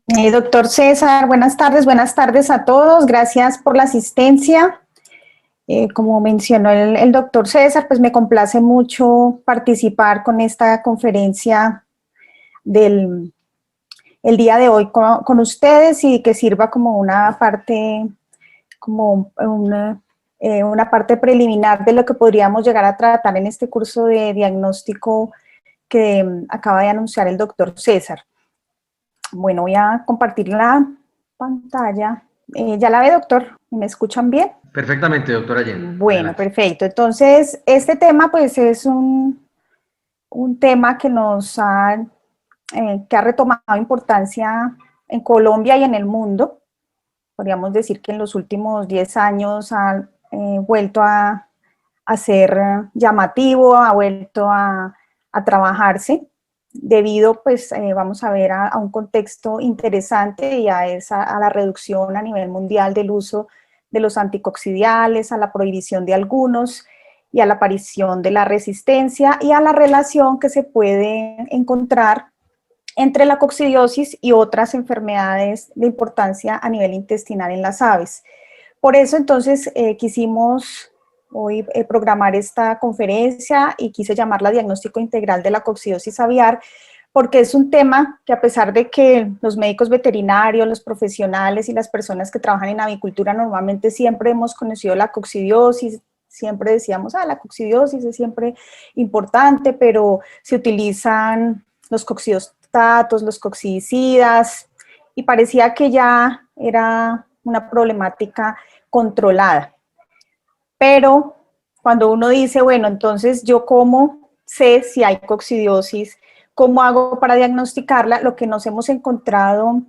Doctor César, buenas tardes a todos, gracias por la asistencia. Como mencionó el doctor César, pues me complace mucho participar con esta conferencia del el día de hoy con ustedes y que sirva como una parte, una parte preliminar de lo que podríamos llegar a tratar en este curso de diagnóstico que acaba de anunciar el doctor César. Bueno, voy a compartir la pantalla. ¿Ya la ve, doctor? ¿Me escuchan bien? Perfectamente, doctora Jen. Bueno, Adelante. perfecto. Entonces, este tema pues es un tema que ha retomado importancia en Colombia y en el mundo. Podríamos decir que en los últimos 10 años ha vuelto a ser llamativo, ha vuelto a trabajarse debido, pues, vamos a ver, a un contexto interesante y a la reducción a nivel mundial del uso de los anticoxidiales, a la prohibición de algunos y a la aparición de la resistencia y a la relación que se puede encontrar entre la coccidiosis y otras enfermedades de importancia a nivel intestinal en las aves. Por eso, entonces, quisimos hoy programar esta conferencia y quise llamarla Diagnóstico Integral de la Coccidiosis Aviar, porque es un tema que, a pesar de que los médicos veterinarios, los profesionales y las personas que trabajan en avicultura normalmente siempre hemos conocido la coccidiosis, siempre decíamos, la coccidiosis es siempre importante, pero se utilizan los coccidiostatos, los coccidicidas, y parecía que ya era una problemática controlada. Pero cuando uno dice, bueno, entonces yo cómo sé si hay coccidiosis, cómo hago para diagnosticarla, lo que nos hemos encontrado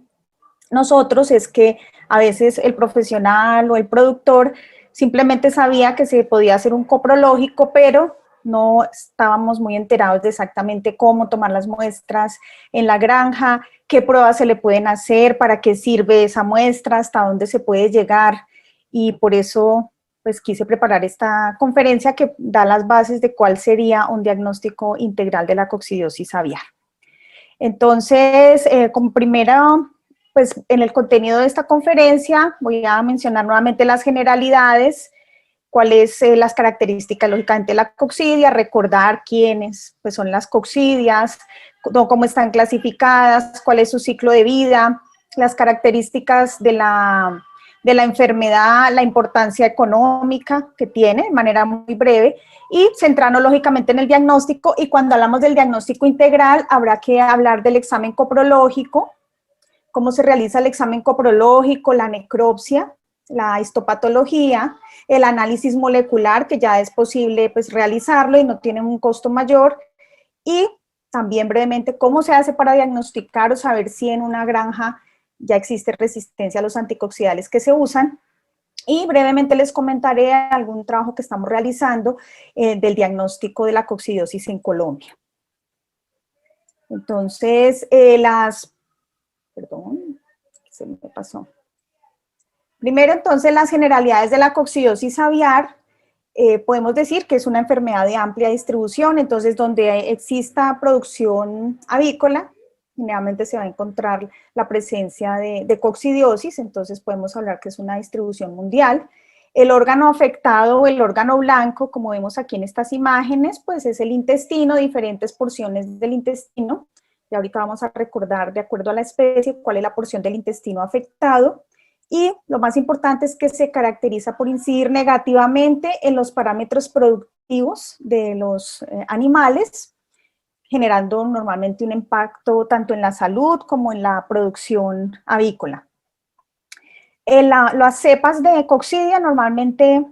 nosotros es que a veces el profesional o el productor simplemente sabía que se podía hacer un coprológico, pero no estábamos muy enterados de exactamente cómo tomar las muestras en la granja, qué pruebas se le pueden hacer, para qué sirve esa muestra, hasta dónde se puede llegar, y por eso pues quise preparar esta conferencia que da las bases de cuál sería un diagnóstico integral de la coccidiosis aviar. Entonces, como primera, pues en el contenido de esta conferencia voy a mencionar nuevamente las generalidades, cuáles las características lógicamente de la coccidia, recordar quiénes pues, son las coccidias, cómo están clasificadas, cuál es su ciclo de vida, las características de la enfermedad, la importancia económica que tiene de manera muy breve, y centrarnos lógicamente en el diagnóstico. Y cuando hablamos del diagnóstico integral habrá que hablar del examen coprológico, cómo se realiza el examen coprológico, la necropsia, la histopatología, el análisis molecular, que ya es posible pues, realizarlo y no tiene un costo mayor, y también brevemente cómo se hace para diagnosticar o saber si en una granja ya existe resistencia a los anticoxidales que se usan. Y brevemente les comentaré algún trabajo que estamos realizando del diagnóstico de la coccidiosis en Colombia. Entonces, perdón, se me pasó. Primero, entonces, las generalidades de la coccidiosis aviar. Podemos decir que es una enfermedad de amplia distribución, entonces donde exista producción avícola, generalmente se va a encontrar la presencia de coccidiosis, entonces podemos hablar que es una distribución mundial. El órgano afectado o el órgano blanco, como vemos aquí en estas imágenes, pues es el intestino, diferentes porciones del intestino. Y ahorita vamos a recordar, de acuerdo a la especie, cuál es la porción del intestino afectado. Y lo más importante es que se caracteriza por incidir negativamente en los parámetros productivos de los animales, generando normalmente un impacto tanto en la salud como en la producción avícola. Las cepas de coccidia normalmente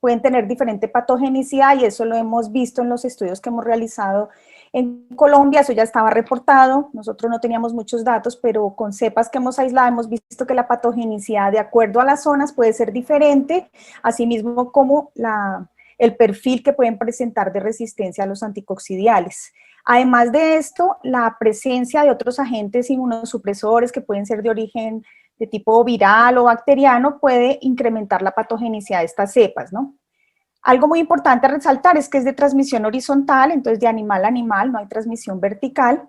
pueden tener diferente patogenicidad, y eso lo hemos visto en los estudios que hemos realizado en Colombia. Eso ya estaba reportado, nosotros no teníamos muchos datos, pero con cepas que hemos aislado hemos visto que la patogenicidad de acuerdo a las zonas puede ser diferente, asimismo como el perfil que pueden presentar de resistencia a los anticoxidiales. Además de esto, la presencia de otros agentes inmunosupresores que pueden ser de origen de tipo viral o bacteriano puede incrementar la patogenicidad de estas cepas, ¿no? Algo muy importante a resaltar es que es de transmisión horizontal, entonces de animal a animal, no hay transmisión vertical,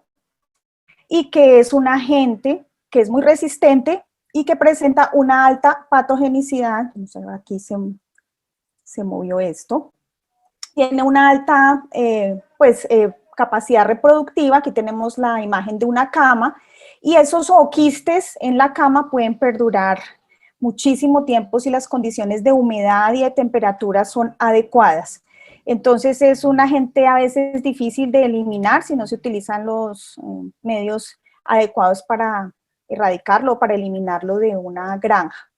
y que es un agente que es muy resistente y que presenta una alta patogenicidad. Aquí se movió esto. Tiene una alta capacidad reproductiva. Aquí tenemos la imagen de una cama, y esos ooquistes en la cama pueden perdurar muchísimo tiempo si las condiciones de humedad y de temperatura son adecuadas. Entonces es un agente a veces difícil de eliminar si no se utilizan los medios adecuados para erradicarlo o para eliminarlo de una granja.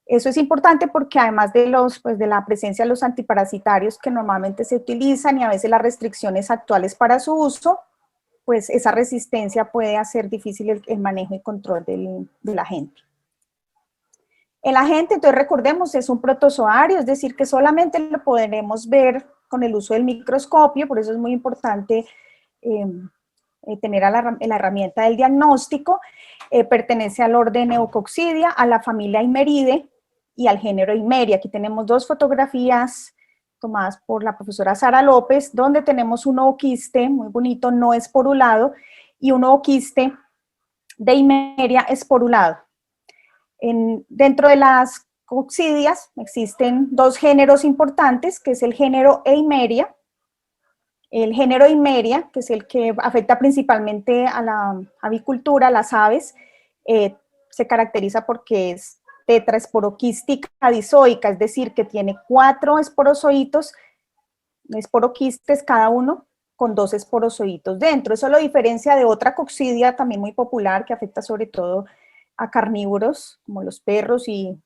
Eso es importante porque además de, de la presencia de los antiparasitarios que normalmente se utilizan y a veces las restricciones actuales para su uso, pues esa resistencia puede hacer difícil el manejo y control del agente. El agente, entonces recordemos, es un protozoario, es decir, que solamente lo podremos ver con el uso del microscopio, por eso es muy importante tener la herramienta del diagnóstico. Pertenece al orden Neococcidia, a la familia Eimeridae y al género Eimeria. Aquí tenemos dos fotografías tomadas por la profesora Sara López, donde tenemos un ooquiste muy bonito, no esporulado, y un ooquiste de Eimeria esporulado. Dentro de las coccidias existen dos géneros importantes, que es el género Eimeria. El género Eimeria, que es el que afecta principalmente a la avicultura, a las aves, se caracteriza porque es tetraesporoquística dizoica, es decir, que tiene 4 esporozoitos, esporoquistes cada uno, con 2 esporozoitos dentro. Eso lo diferencia de otra coccidia también muy popular que afecta sobre todo a carnívoros, como los perros y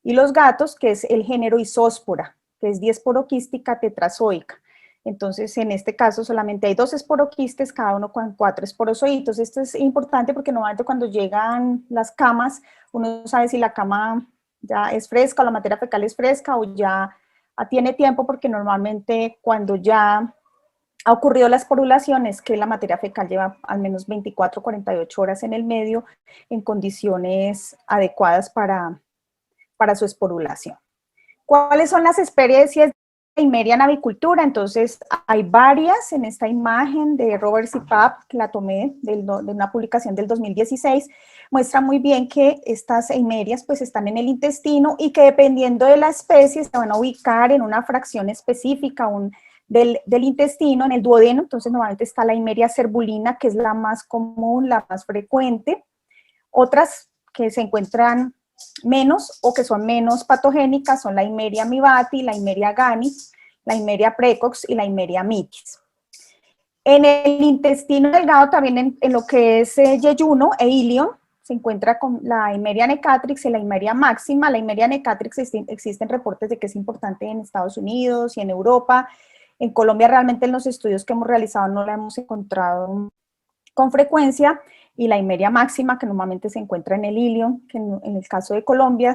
los gatos, que es el género Isóspora, que es diesporoquística tetrazoica. Entonces, en este caso solamente hay 2 esporoquistes, cada uno con 4 esporozoitos. Esto es importante porque normalmente cuando llegan las camas, uno sabe si la cama ya es fresca o la materia fecal es fresca o ya tiene tiempo, porque normalmente cuando ya ha ocurrido la esporulación es que la materia fecal lleva al menos 24 o 48 horas en el medio en condiciones adecuadas para su esporulación. ¿Cuáles son las especies de Eimeria en avicultura? Entonces, hay varias en esta imagen de Robert Zipap, que la tomé de una publicación del 2016, muestra muy bien que estas eimerias pues están en el intestino y que dependiendo de la especie se van a ubicar en una fracción específica del intestino, en el duodeno. Entonces, normalmente está la Eimeria cerbulina, que es la más común, la más frecuente. Otras que se encuentran menos o que son menos patogénicas son la Eimeria mivati, la Eimeria gani, la Eimeria precox y la Eimeria mitis. En el intestino delgado, también en lo que es yeyuno e ilion, se encuentra con la Eimeria necatrix y la Eimeria máxima. La Eimeria necatrix existen reportes de que es importante en Estados Unidos y en Europa. En Colombia realmente en los estudios que hemos realizado no la hemos encontrado con frecuencia, y la Eimeria máxima, que normalmente se encuentra en el ilion, que en el caso de Colombia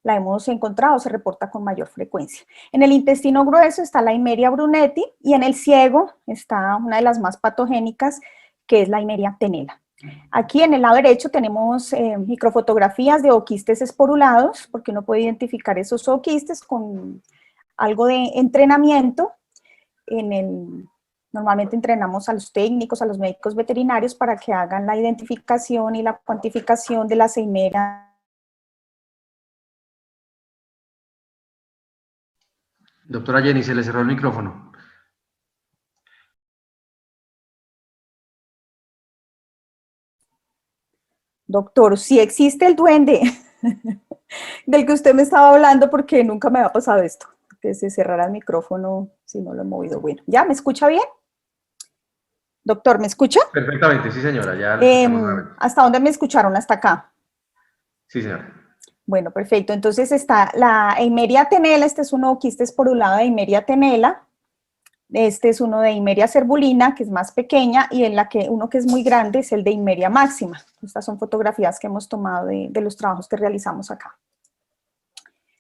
la hemos encontrado, se reporta con mayor frecuencia. En el intestino grueso está la Eimeria brunetti, y en el ciego está una de las más patogénicas, que es la Eimeria tenela. Aquí en el lado derecho tenemos microfotografías de ooquistes esporulados, porque uno puede identificar esos ooquistes con algo de entrenamiento. Normalmente entrenamos a los técnicos, a los médicos veterinarios para que hagan la identificación y la cuantificación de las eimerias. Doctora Jenny, se le cerró el micrófono. Doctor, si existe el duende del que usted me estaba hablando, porque nunca me había pasado esto, que se cerrara el micrófono si no lo he movido. Bueno, ¿ya me escucha bien? Doctor, ¿me escucha? Perfectamente, sí señora, ya lo escuchamos nuevamente. ¿Hasta dónde me escucharon? ¿Hasta acá? Sí señora. Bueno, perfecto. Entonces está la Eimeria tenela, este es un ooquiste esporulado de Eimeria tenela. Este es uno de Eimeria cerbulina, que es más pequeña, y uno que es muy grande es el de Eimeria máxima. Estas son fotografías que hemos tomado de los trabajos que realizamos acá.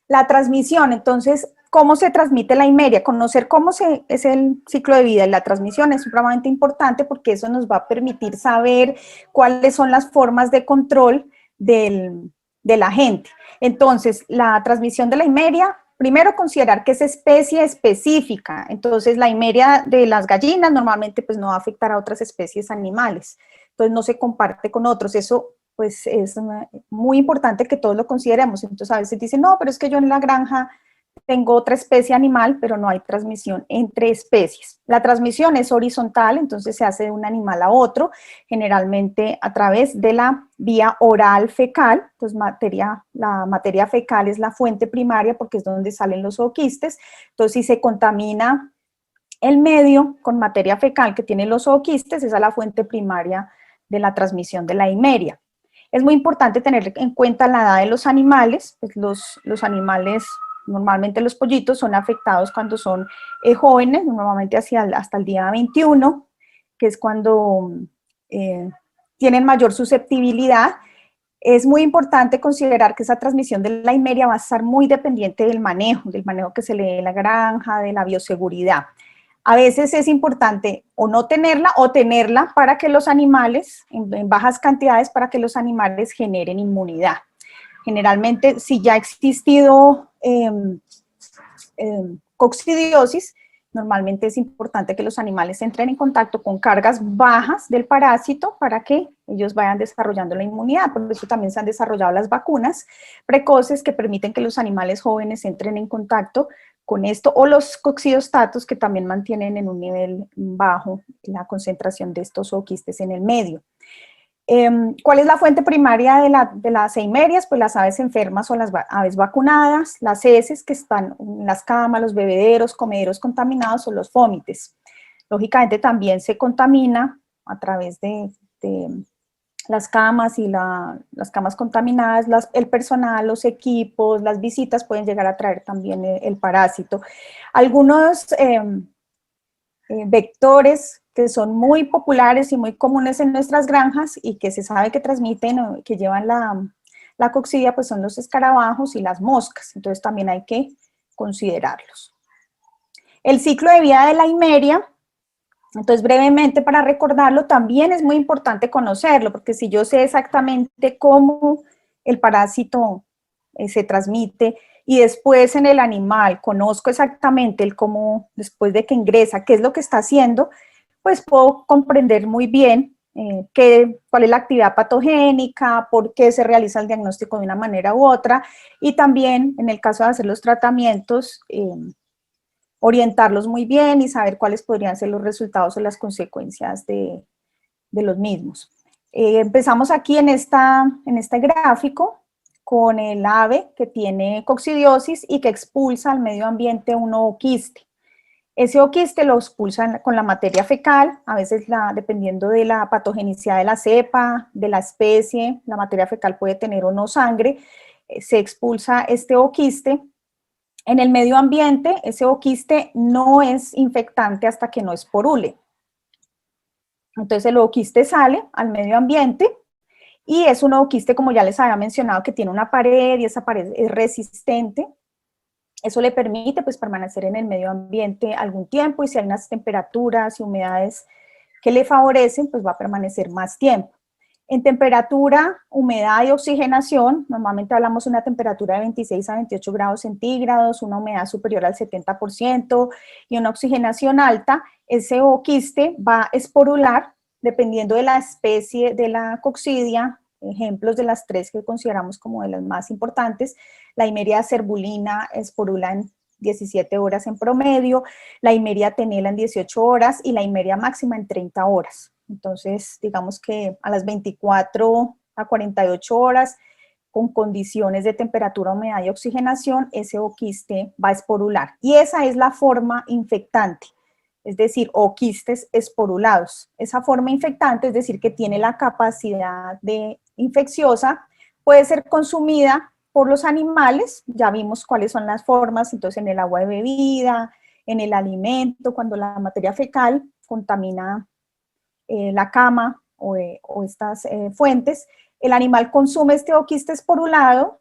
La transmisión, entonces, ¿cómo se transmite la Eimeria? Conocer cómo es el ciclo de vida y la transmisión es supremamente importante, porque eso nos va a permitir saber cuáles son las formas de control del agente. Entonces, la transmisión de la Eimeria, primero considerar que es especie específica. Entonces, la Eimeria de las gallinas normalmente pues no va a afectar a otras especies animales. entonces no se comparte con otros. Eso pues es muy importante que todos lo consideremos. Entonces a veces dicen, no, pero es que yo en la granja tengo otra especie animal, pero no hay transmisión entre especies. La transmisión es horizontal, entonces se hace de un animal a otro, generalmente a través de la vía oral fecal. Entonces la materia fecal es la fuente primaria porque es donde salen los zooquistes. Entonces si se contamina el medio con materia fecal que tiene los zooquistes, esa es la fuente primaria de la transmisión de la himeria. Es muy importante tener en cuenta la edad de los animales. Pues los animales, normalmente los pollitos, son afectados cuando son jóvenes, normalmente hasta el día 21, que es cuando tienen mayor susceptibilidad. Es muy importante considerar que esa transmisión de la himeria va a estar muy dependiente del manejo que se le dé en la granja, de la bioseguridad. A veces es importante o no tenerla o tenerla para que los animales, en bajas cantidades, para que los animales generen inmunidad. Generalmente, si ya ha existido coccidiosis, normalmente es importante que los animales entren en contacto con cargas bajas del parásito para que ellos vayan desarrollando la inmunidad. Por eso también se han desarrollado las vacunas precoces que permiten que los animales jóvenes entren en contacto con esto, o los coccidiostatos, que también mantienen en un nivel bajo la concentración de estos zooquistes en el medio. ¿Cuál es la fuente primaria de las eimerias? Pues las aves enfermas o las aves vacunadas, las heces que están en las camas, los bebederos, comederos contaminados, o los fómites. Lógicamente también se contamina a través de las camas y las camas contaminadas, el personal, los equipos, las visitas pueden llegar a traer también el parásito. Algunos vectores que son muy populares y muy comunes en nuestras granjas y que se sabe que transmiten, que llevan la coccidia, pues son los escarabajos y las moscas. Entonces también hay que considerarlos. El ciclo de vida de la himeria. Entonces, brevemente, para recordarlo, también es muy importante conocerlo, porque si yo sé exactamente cómo el parásito se transmite y después en el animal conozco exactamente el cómo, después de que ingresa, qué es lo que está haciendo, pues puedo comprender muy bien cuál es la actividad patogénica, por qué se realiza el diagnóstico de una manera u otra, y también en el caso de hacer los tratamientos, orientarlos muy bien y saber cuáles podrían ser los resultados o las consecuencias de los mismos. Empezamos aquí en este gráfico con el ave que tiene coccidiosis y que expulsa al medio ambiente un ooquiste. Ese ooquiste lo expulsan con la materia fecal, a veces dependiendo de la patogenicidad de la cepa, de la especie, la materia fecal puede tener o no sangre, se expulsa este ooquiste. En el medio ambiente, ese ooquiste no es infectante hasta que no esporule. Entonces el ooquiste sale al medio ambiente y es un ooquiste, como ya les había mencionado, que tiene una pared y esa pared es resistente. Eso le permite pues permanecer en el medio ambiente algún tiempo, y si hay unas temperaturas y humedades que le favorecen, pues va a permanecer más tiempo. En temperatura, humedad y oxigenación, normalmente hablamos de una temperatura de 26 a 28 grados centígrados, una humedad superior al 70% y una oxigenación alta. Ese ooquiste va a esporular dependiendo de la especie de la coccidia. Ejemplos de las tres que consideramos como de las más importantes: la Himeria cerbulina esporula en 17 horas en promedio, la Himeria tenela en 18 horas y la Himeria máxima en 30 horas. Entonces, digamos que a las 24 a 48 horas, con condiciones de temperatura, humedad y oxigenación, ese ooquiste va a esporular. Y esa es la forma infectante, es decir, ooquistes esporulados. Esa forma infectante, es decir, que tiene la capacidad de infecciosa, puede ser consumida por los animales. Ya vimos cuáles son las formas, entonces en el agua de bebida, en el alimento, cuando la materia fecal contamina la cama o estas fuentes, el animal consume este ooquiste esporulado,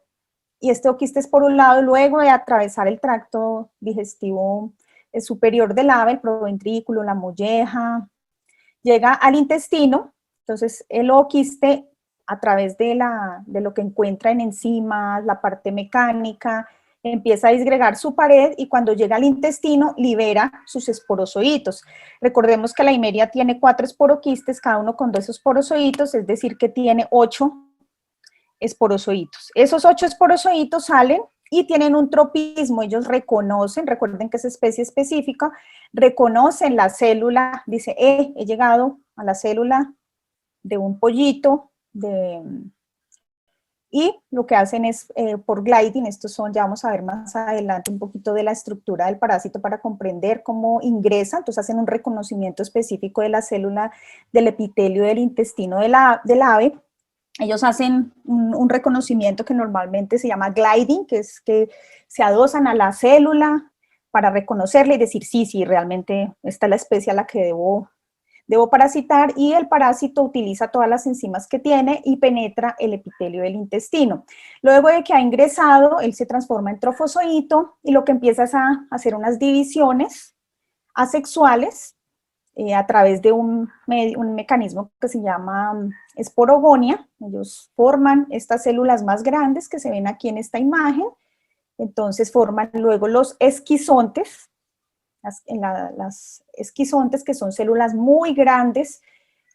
y este ooquiste esporulado, luego de atravesar el tracto digestivo superior del ave, el proventrículo, la molleja, llega al intestino. Entonces el ooquiste, a través de lo que encuentra en enzimas, la parte mecánica empieza a disgregar su pared y cuando llega al intestino libera sus esporozoitos. Recordemos que la himeria tiene 4 esporoquistes, cada uno con 2 esporozoitos, es decir que tiene 8 esporozoitos. Esos 8 esporozoitos salen y tienen un tropismo, ellos reconocen, recuerden que es especie específica, reconocen la célula, dice, he llegado a la célula de un pollito, y lo que hacen es, por gliding, estos son, ya vamos a ver más adelante un poquito de la estructura del parásito para comprender cómo ingresa, entonces hacen un reconocimiento específico de la célula del epitelio del intestino del ave. Ellos hacen un reconocimiento que normalmente se llama gliding, que es que se adosan a la célula para reconocerla y decir, sí, realmente esta es la especie a la que debo parasitar, y el parásito utiliza todas las enzimas que tiene y penetra el epitelio del intestino. Luego de que ha ingresado, él se transforma en trofozoito y lo que empieza es a hacer unas divisiones asexuales, a través de un mecanismo que se llama esporogonia. Ellos forman estas células más grandes que se ven aquí en esta imagen, entonces forman luego los esquizontes, las esquizontes, que son células muy grandes,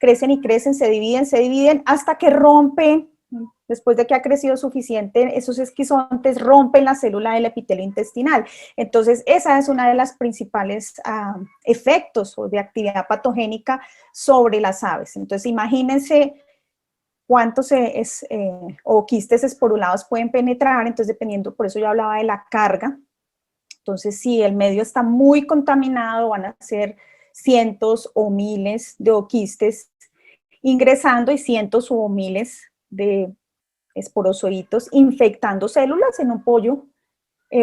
crecen y crecen, se dividen hasta que rompen. Después de que ha crecido suficiente, esos esquizontes rompen la célula del epitelio intestinal. Entonces, esa es una de las principales efectos de actividad patogénica sobre las aves. Entonces, imagínense cuántos o quistes esporulados pueden penetrar, entonces dependiendo, por eso yo hablaba de la carga. Entonces, si el medio está muy contaminado, van a ser cientos o miles de oquistes ingresando y cientos o miles de esporozoitos infectando células en un pollo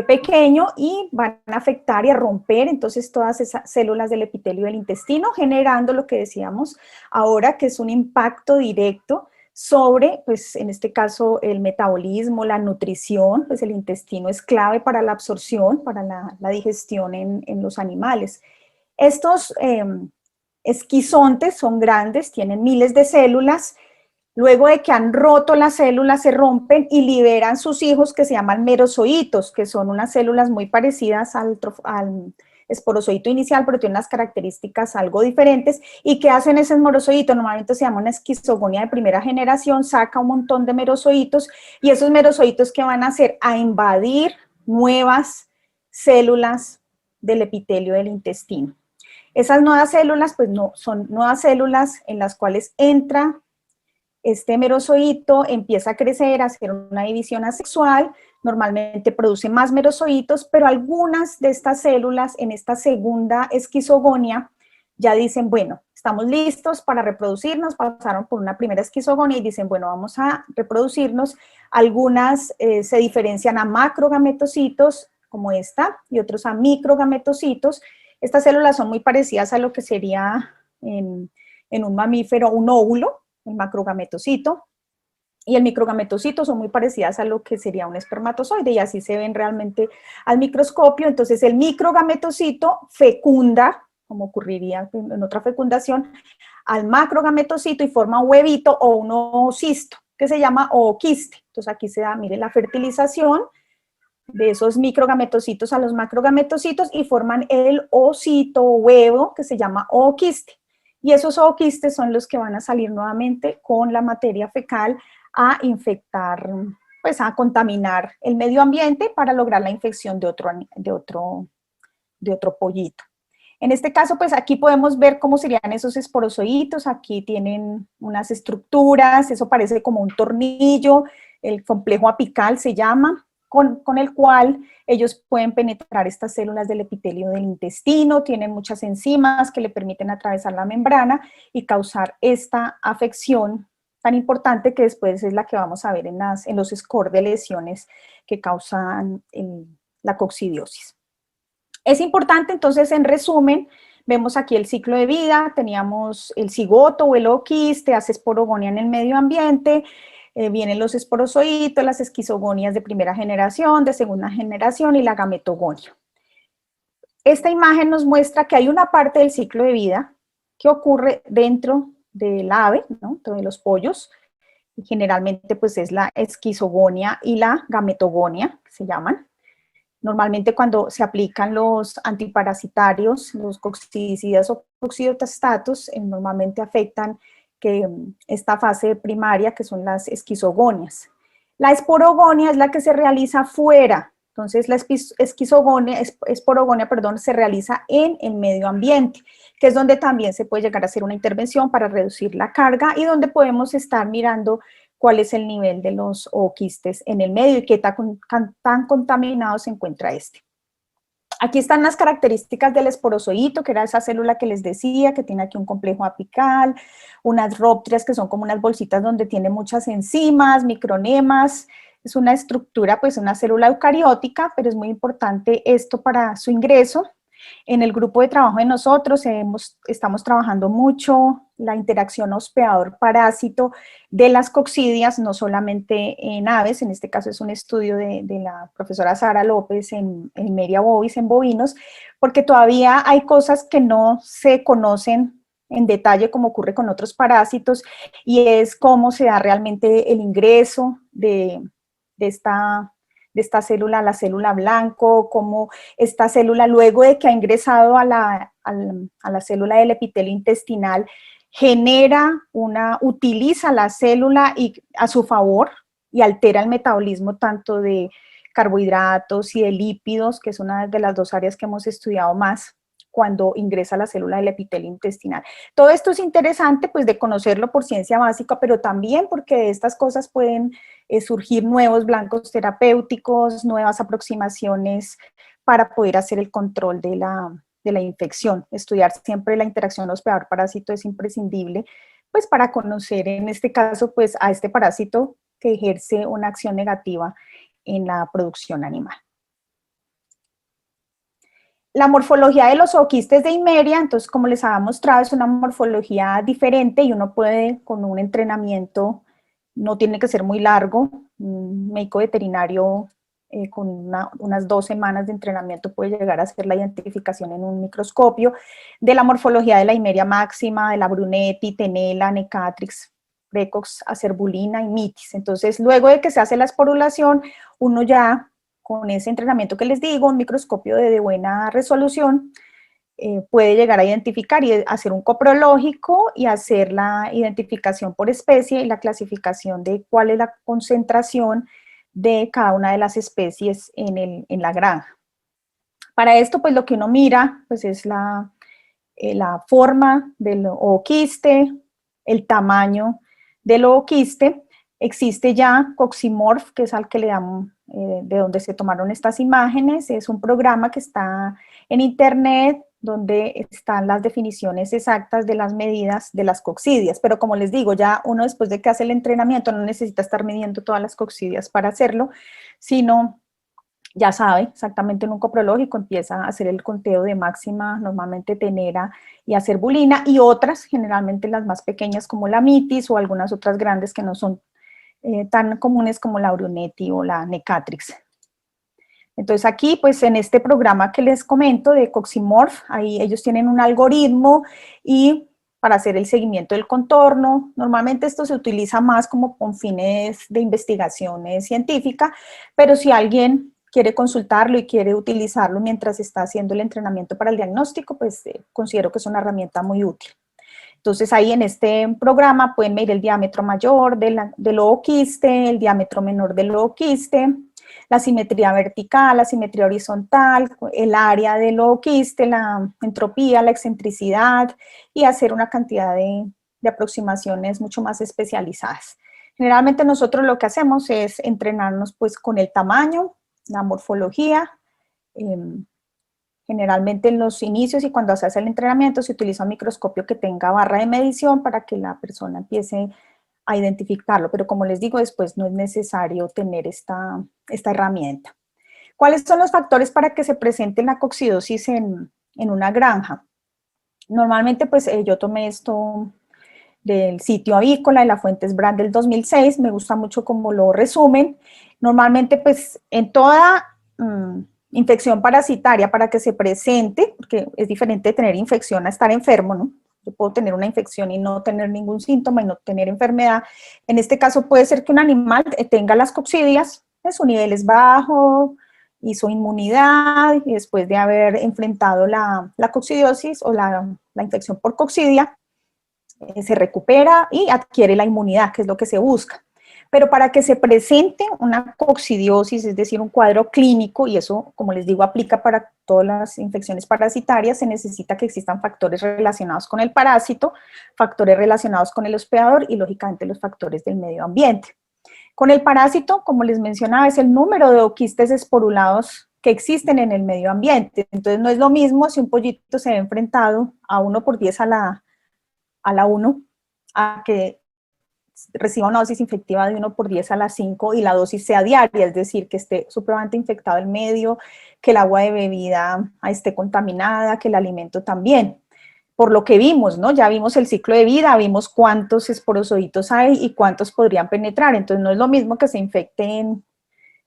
pequeño, y van a afectar y a romper entonces todas esas células del epitelio del intestino, generando lo que decíamos ahora, que es un impacto directo sobre, pues en este caso, el metabolismo, la nutrición, pues el intestino es clave para la absorción, para la digestión en los animales. Estos esquizontes son grandes, tienen miles de células. Luego de que han roto las células, se rompen y liberan sus hijos, que se llaman merozoitos, que son unas células muy parecidas al esporozoito inicial, pero tienen unas características algo diferentes. ¿Y qué hacen esos merozoitos? Normalmente se llama una esquizogonia de primera generación, saca un montón de merozoitos, y esos merozoitos, ¿qué van a hacer? A invadir nuevas células del epitelio del intestino. Esas nuevas células, pues no, son nuevas células en las cuales entra este merozoito, empieza a crecer, a hacer una división asexual, normalmente produce más merozoitos, pero algunas de estas células en esta segunda esquizogonia ya dicen, bueno, estamos listos para reproducirnos, pasaron por una primera esquizogonia y dicen, bueno, vamos a reproducirnos. Algunas se diferencian a macrogametocitos, como esta, y otros a microgametocitos. Estas células son muy parecidas a lo que sería en un mamífero un óvulo, el macrogametocito, y el microgametocito son muy parecidas a lo que sería un espermatozoide, y así se ven realmente al microscopio. Entonces el microgametocito fecunda, como ocurriría en otra fecundación, al macrogametocito y forma un huevito o un oocisto, que se llama ooquiste. Entonces aquí se da, miren, la fertilización de esos microgametocitos a los macrogametocitos y forman el ovocito o huevo, que se llama ooquiste. Y esos ooquistes son los que van a salir nuevamente con la materia fecal a infectar, pues a contaminar el medio ambiente para lograr la infección de otro pollito. En este caso, pues aquí podemos ver cómo serían esos esporozoitos. Aquí tienen unas estructuras, eso parece como un tornillo, el complejo apical se llama, con el cual ellos pueden penetrar estas células del epitelio del intestino, tienen muchas enzimas que le permiten atravesar la membrana y causar esta afección tan importante que después es la que vamos a ver en los scores de lesiones que causan la coccidiosis. Es importante, entonces, en resumen, vemos aquí el ciclo de vida, teníamos el cigoto o el ooquiste, hace esporogonia en el medio ambiente, vienen los esporozoitos, las esquizogonias de primera generación, de segunda generación y la gametogonia. Esta imagen nos muestra que hay una parte del ciclo de vida que ocurre dentro del ave, ¿no? Dentro de los pollos, y generalmente pues es la esquizogonia y la gametogonia, que se llaman. Normalmente cuando se aplican los antiparasitarios, los coccidicidas o coccidiostatos, normalmente afectan esta fase primaria, que son las esquizogonias. La esporogonia es la que se realiza fuera. Entonces, la esporogonia, se realiza en el medio ambiente, que es donde también se puede llegar a hacer una intervención para reducir la carga y donde podemos estar mirando cuál es el nivel de los ooquistes en el medio y qué tan contaminado se encuentra este. Aquí están las características del esporozoito, que era esa célula que les decía, que tiene aquí un complejo apical, unas rópteras que son como unas bolsitas donde tiene muchas enzimas, micronemas. Es una estructura, pues una célula eucariótica, pero es muy importante esto para su ingreso. En el grupo de trabajo de nosotros estamos trabajando mucho la interacción hospedador-parásito de las coccidias, no solamente en aves, en este caso es un estudio de la profesora Sara López en Media Bovis, en bovinos, porque todavía hay cosas que no se conocen en detalle como ocurre con otros parásitos, y es cómo se da realmente el ingreso de esta célula, la célula blanco, como esta célula, luego de que ha ingresado a la célula del epitelio intestinal, utiliza la célula a su favor y altera el metabolismo tanto de carbohidratos y de lípidos, que es una de las dos áreas que hemos estudiado más cuando ingresa a la célula del epitelio intestinal. Todo esto es interesante, pues, de conocerlo por ciencia básica, pero también porque de estas cosas pueden surgir nuevos blancos terapéuticos, nuevas aproximaciones para poder hacer el control de la infección. Estudiar siempre la interacción hospedador-parásito es imprescindible, pues, para conocer en este caso, pues, a este parásito que ejerce una acción negativa en la producción animal. La morfología de los zooquistes de Eimeria, entonces, como les había mostrado, es una morfología diferente y uno puede, con un entrenamiento, no tiene que ser muy largo, un médico veterinario con unas 2 semanas de entrenamiento puede llegar a hacer la identificación en un microscopio de la morfología de la Eimeria máxima, de la Brunetti, Tenella, Necatrix, Precox, Acerbulina y Mitis. Entonces, luego de que se hace la esporulación, uno ya, con ese entrenamiento que les digo, un microscopio de buena resolución, puede llegar a identificar y hacer un coprológico y hacer la identificación por especie y la clasificación de cuál es la concentración de cada una de las especies en la granja. Para esto, pues lo que uno mira, pues es la forma del ooquiste, el tamaño del ooquiste. Existe ya Coximorph, que es al que le damos, de donde se tomaron estas imágenes. Es un programa que está en internet, donde están las definiciones exactas de las medidas de las coccidias, pero como les digo, ya uno después de que hace el entrenamiento no necesita estar midiendo todas las coccidias para hacerlo, sino ya sabe exactamente en un coprológico, empieza a hacer el conteo de máxima, normalmente Tenera y Acerbulina, y otras, generalmente las más pequeñas como la Mitis o algunas otras grandes que no son tan comunes como la Brunetti o la Necatrix. Entonces aquí, pues en este programa que les comento de Coximorph, ahí ellos tienen un algoritmo y para hacer el seguimiento del contorno, normalmente esto se utiliza más como con fines de investigación científica, pero si alguien quiere consultarlo y quiere utilizarlo mientras está haciendo el entrenamiento para el diagnóstico, pues considero que es una herramienta muy útil. Entonces ahí en este programa pueden medir el diámetro mayor del ooquiste, el diámetro menor del ooquiste, la simetría vertical, la simetría horizontal, el área del ooquiste, la entropía, la excentricidad, y hacer una cantidad de aproximaciones mucho más especializadas. Generalmente nosotros lo que hacemos es entrenarnos pues con el tamaño, la morfología. Generalmente en los inicios y cuando se hace el entrenamiento se utiliza un microscopio que tenga barra de medición para que la persona empiece a identificarlo, pero como les digo, después no es necesario tener esta herramienta. ¿Cuáles son los factores para que se presente la coccidosis en una granja? Normalmente, pues yo tomé esto del sitio avícola de la Fuentes Brand del 2006, me gusta mucho cómo lo resumen. Normalmente, pues en toda infección parasitaria, para que se presente, porque es diferente tener infección a estar enfermo, ¿no? Yo puedo tener una infección y no tener ningún síntoma y no tener enfermedad. En este caso puede ser que un animal tenga las coccidias, su nivel es bajo, hizo inmunidad y después de haber enfrentado la coccidiosis o la infección por coccidia, se recupera y adquiere la inmunidad, que es lo que se busca. Pero para que se presente una coccidiosis, es decir, un cuadro clínico, y eso, como les digo, aplica para todas las infecciones parasitarias, se necesita que existan factores relacionados con el parásito, factores relacionados con el hospedador y, lógicamente, los factores del medio ambiente. Con el parásito, como les mencionaba, es el número de oquistes esporulados que existen en el medio ambiente. Entonces, no es lo mismo si un pollito se ve enfrentado a 1/10 a la 1, a que reciba una dosis infectiva de 1/10 a la 5 y la dosis sea diaria, es decir, que esté supremamente infectado el medio, que el agua de bebida esté contaminada, que el alimento también. Por lo que vimos, ¿no? Ya vimos el ciclo de vida, vimos cuántos esporozoitos hay y cuántos podrían penetrar. Entonces, no es lo mismo que se infecten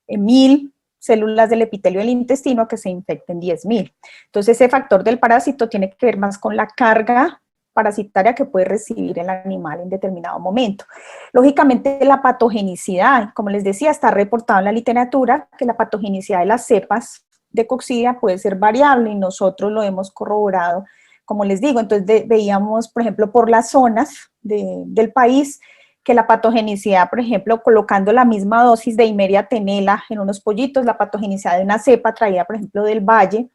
en 1000 células del epitelio del intestino que se infecten 10.000. Entonces, ese factor del parásito tiene que ver más con la carga parasitaria que puede recibir el animal en determinado momento. Lógicamente, la patogenicidad, como les decía, está reportado en la literatura que la patogenicidad de las cepas de coccidia puede ser variable y nosotros lo hemos corroborado, como les digo. Entonces veíamos, por ejemplo, por las zonas del país, que la patogenicidad, por ejemplo, colocando la misma dosis de Eimeria tenela en unos pollitos, la patogenicidad de una cepa traída, por ejemplo, del valle,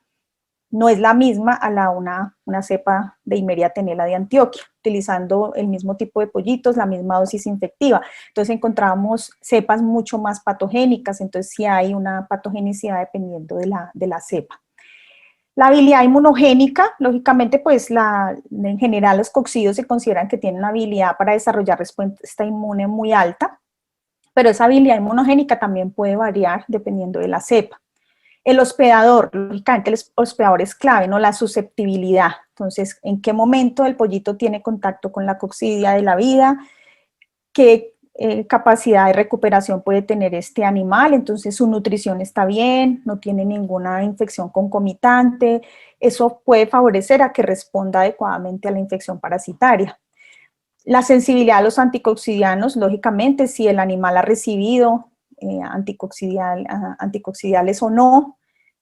no es la misma a una cepa de Eimeria tenela de Antioquia, utilizando el mismo tipo de pollitos, la misma dosis infectiva. Entonces encontramos cepas mucho más patogénicas, entonces sí hay una patogenicidad dependiendo de la cepa. La habilidad inmunogénica, lógicamente, pues en general los coccidios se consideran que tienen una habilidad para desarrollar respuesta inmune muy alta, pero esa habilidad inmunogénica también puede variar dependiendo de la cepa. El hospedador, lógicamente el hospedador es clave, ¿no? La susceptibilidad. Entonces, ¿en qué momento el pollito tiene contacto con la coccidia de la vida? ¿Qué capacidad de recuperación puede tener este animal? Entonces, su nutrición está bien, no tiene ninguna infección concomitante. Eso puede favorecer a que responda adecuadamente a la infección parasitaria. La sensibilidad a los anticoccidianos, lógicamente, si el animal ha recibido anticoccidiales o no,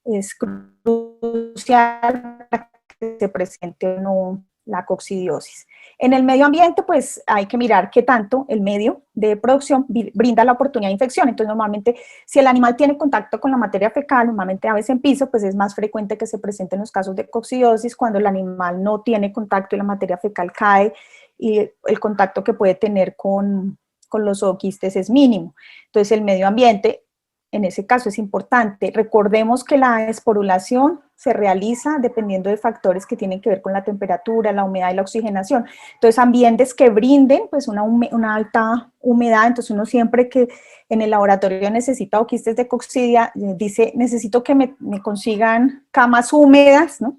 es crucial para que se presente o no la coccidiosis. En el medio ambiente, pues hay que mirar qué tanto el medio de producción brinda la oportunidad de infección. Entonces, normalmente, si el animal tiene contacto con la materia fecal, normalmente a veces en piso, pues es más frecuente que se presenten los casos de coccidiosis cuando el animal no tiene contacto y la materia fecal cae y el contacto que puede tener con los zooquistes es mínimo. Entonces, el medio ambiente, en ese caso, es importante. Recordemos que la esporulación se realiza dependiendo de factores que tienen que ver con la temperatura, la humedad y la oxigenación. Entonces, ambientes que brinden pues una alta humedad, entonces uno siempre que en el laboratorio necesita oquistes de coccidia, dice, necesito que me consigan camas húmedas, ¿no?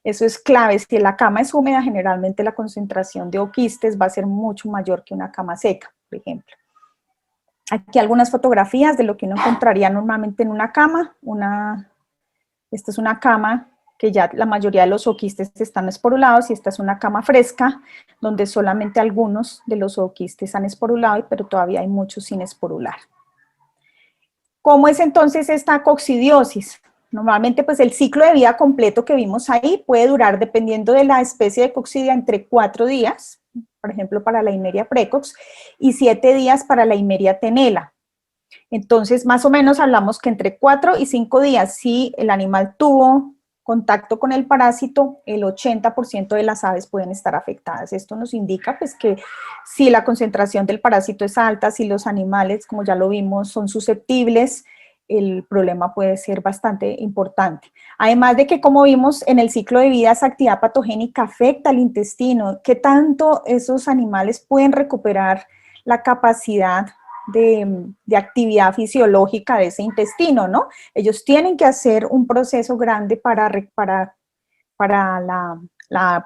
Eso es clave. Si la cama es húmeda, generalmente la concentración de oquistes va a ser mucho mayor que una cama seca, por ejemplo. Aquí algunas fotografías de lo que uno encontraría normalmente en una cama. Esta es una cama que ya la mayoría de los zooquistes están esporulados y esta es una cama fresca donde solamente algunos de los zooquistes han esporulado, pero todavía hay muchos sin esporular. ¿Cómo es entonces esta coccidiosis? Normalmente, pues el ciclo de vida completo que vimos ahí puede durar, dependiendo de la especie de coccidia, entre 4 días, por ejemplo, para la Eimeria praecox, y 7 días para la Eimeria tenela. Entonces, más o menos hablamos que entre 4 y 5 días, si el animal tuvo contacto con el parásito, el 80% de las aves pueden estar afectadas. Esto nos indica pues que si la concentración del parásito es alta, si los animales, como ya lo vimos, son susceptibles, el problema puede ser bastante importante. Además de que, como vimos, en el ciclo de vida esa actividad patogénica afecta al intestino. ¿Qué tanto esos animales pueden recuperar la capacidad de actividad fisiológica de ese intestino, ¿no? Ellos tienen que hacer un proceso grande para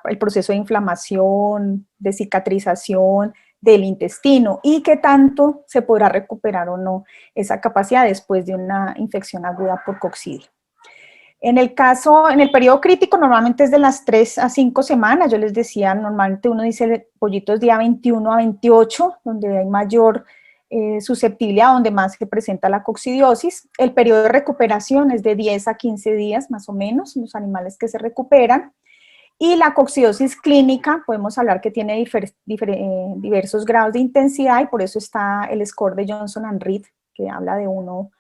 el proceso de inflamación, de cicatrización del intestino, y qué tanto se podrá recuperar o no esa capacidad después de una infección aguda por coccidia. En el periodo crítico normalmente es de las 3 a 5 semanas, yo les decía, normalmente uno dice pollitos día 21 a 28, donde hay mayor susceptible a donde más se presenta la coccidiosis. El periodo de recuperación es de 10 a 15 días más o menos en los animales que se recuperan. Y la coccidiosis clínica, podemos hablar que tiene diversos grados de intensidad y por eso está el score de Johnson and Reed, que habla de 1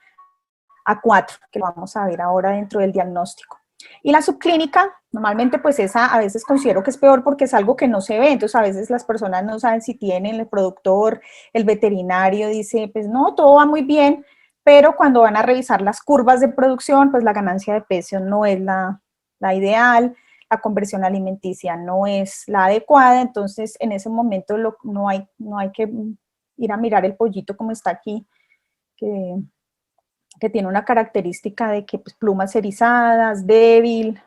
a 4, que lo vamos a ver ahora dentro del diagnóstico. Y la subclínica, normalmente pues esa a veces considero que es peor porque es algo que no se ve, entonces a veces las personas no saben si tienen, el productor, el veterinario dice, pues no, todo va muy bien, pero cuando van a revisar las curvas de producción, pues la ganancia de peso no es la ideal, la conversión alimenticia no es la adecuada, entonces en ese momento no hay que ir a mirar el pollito como está aquí, que tiene una característica de que pues, plumas erizadas, débil,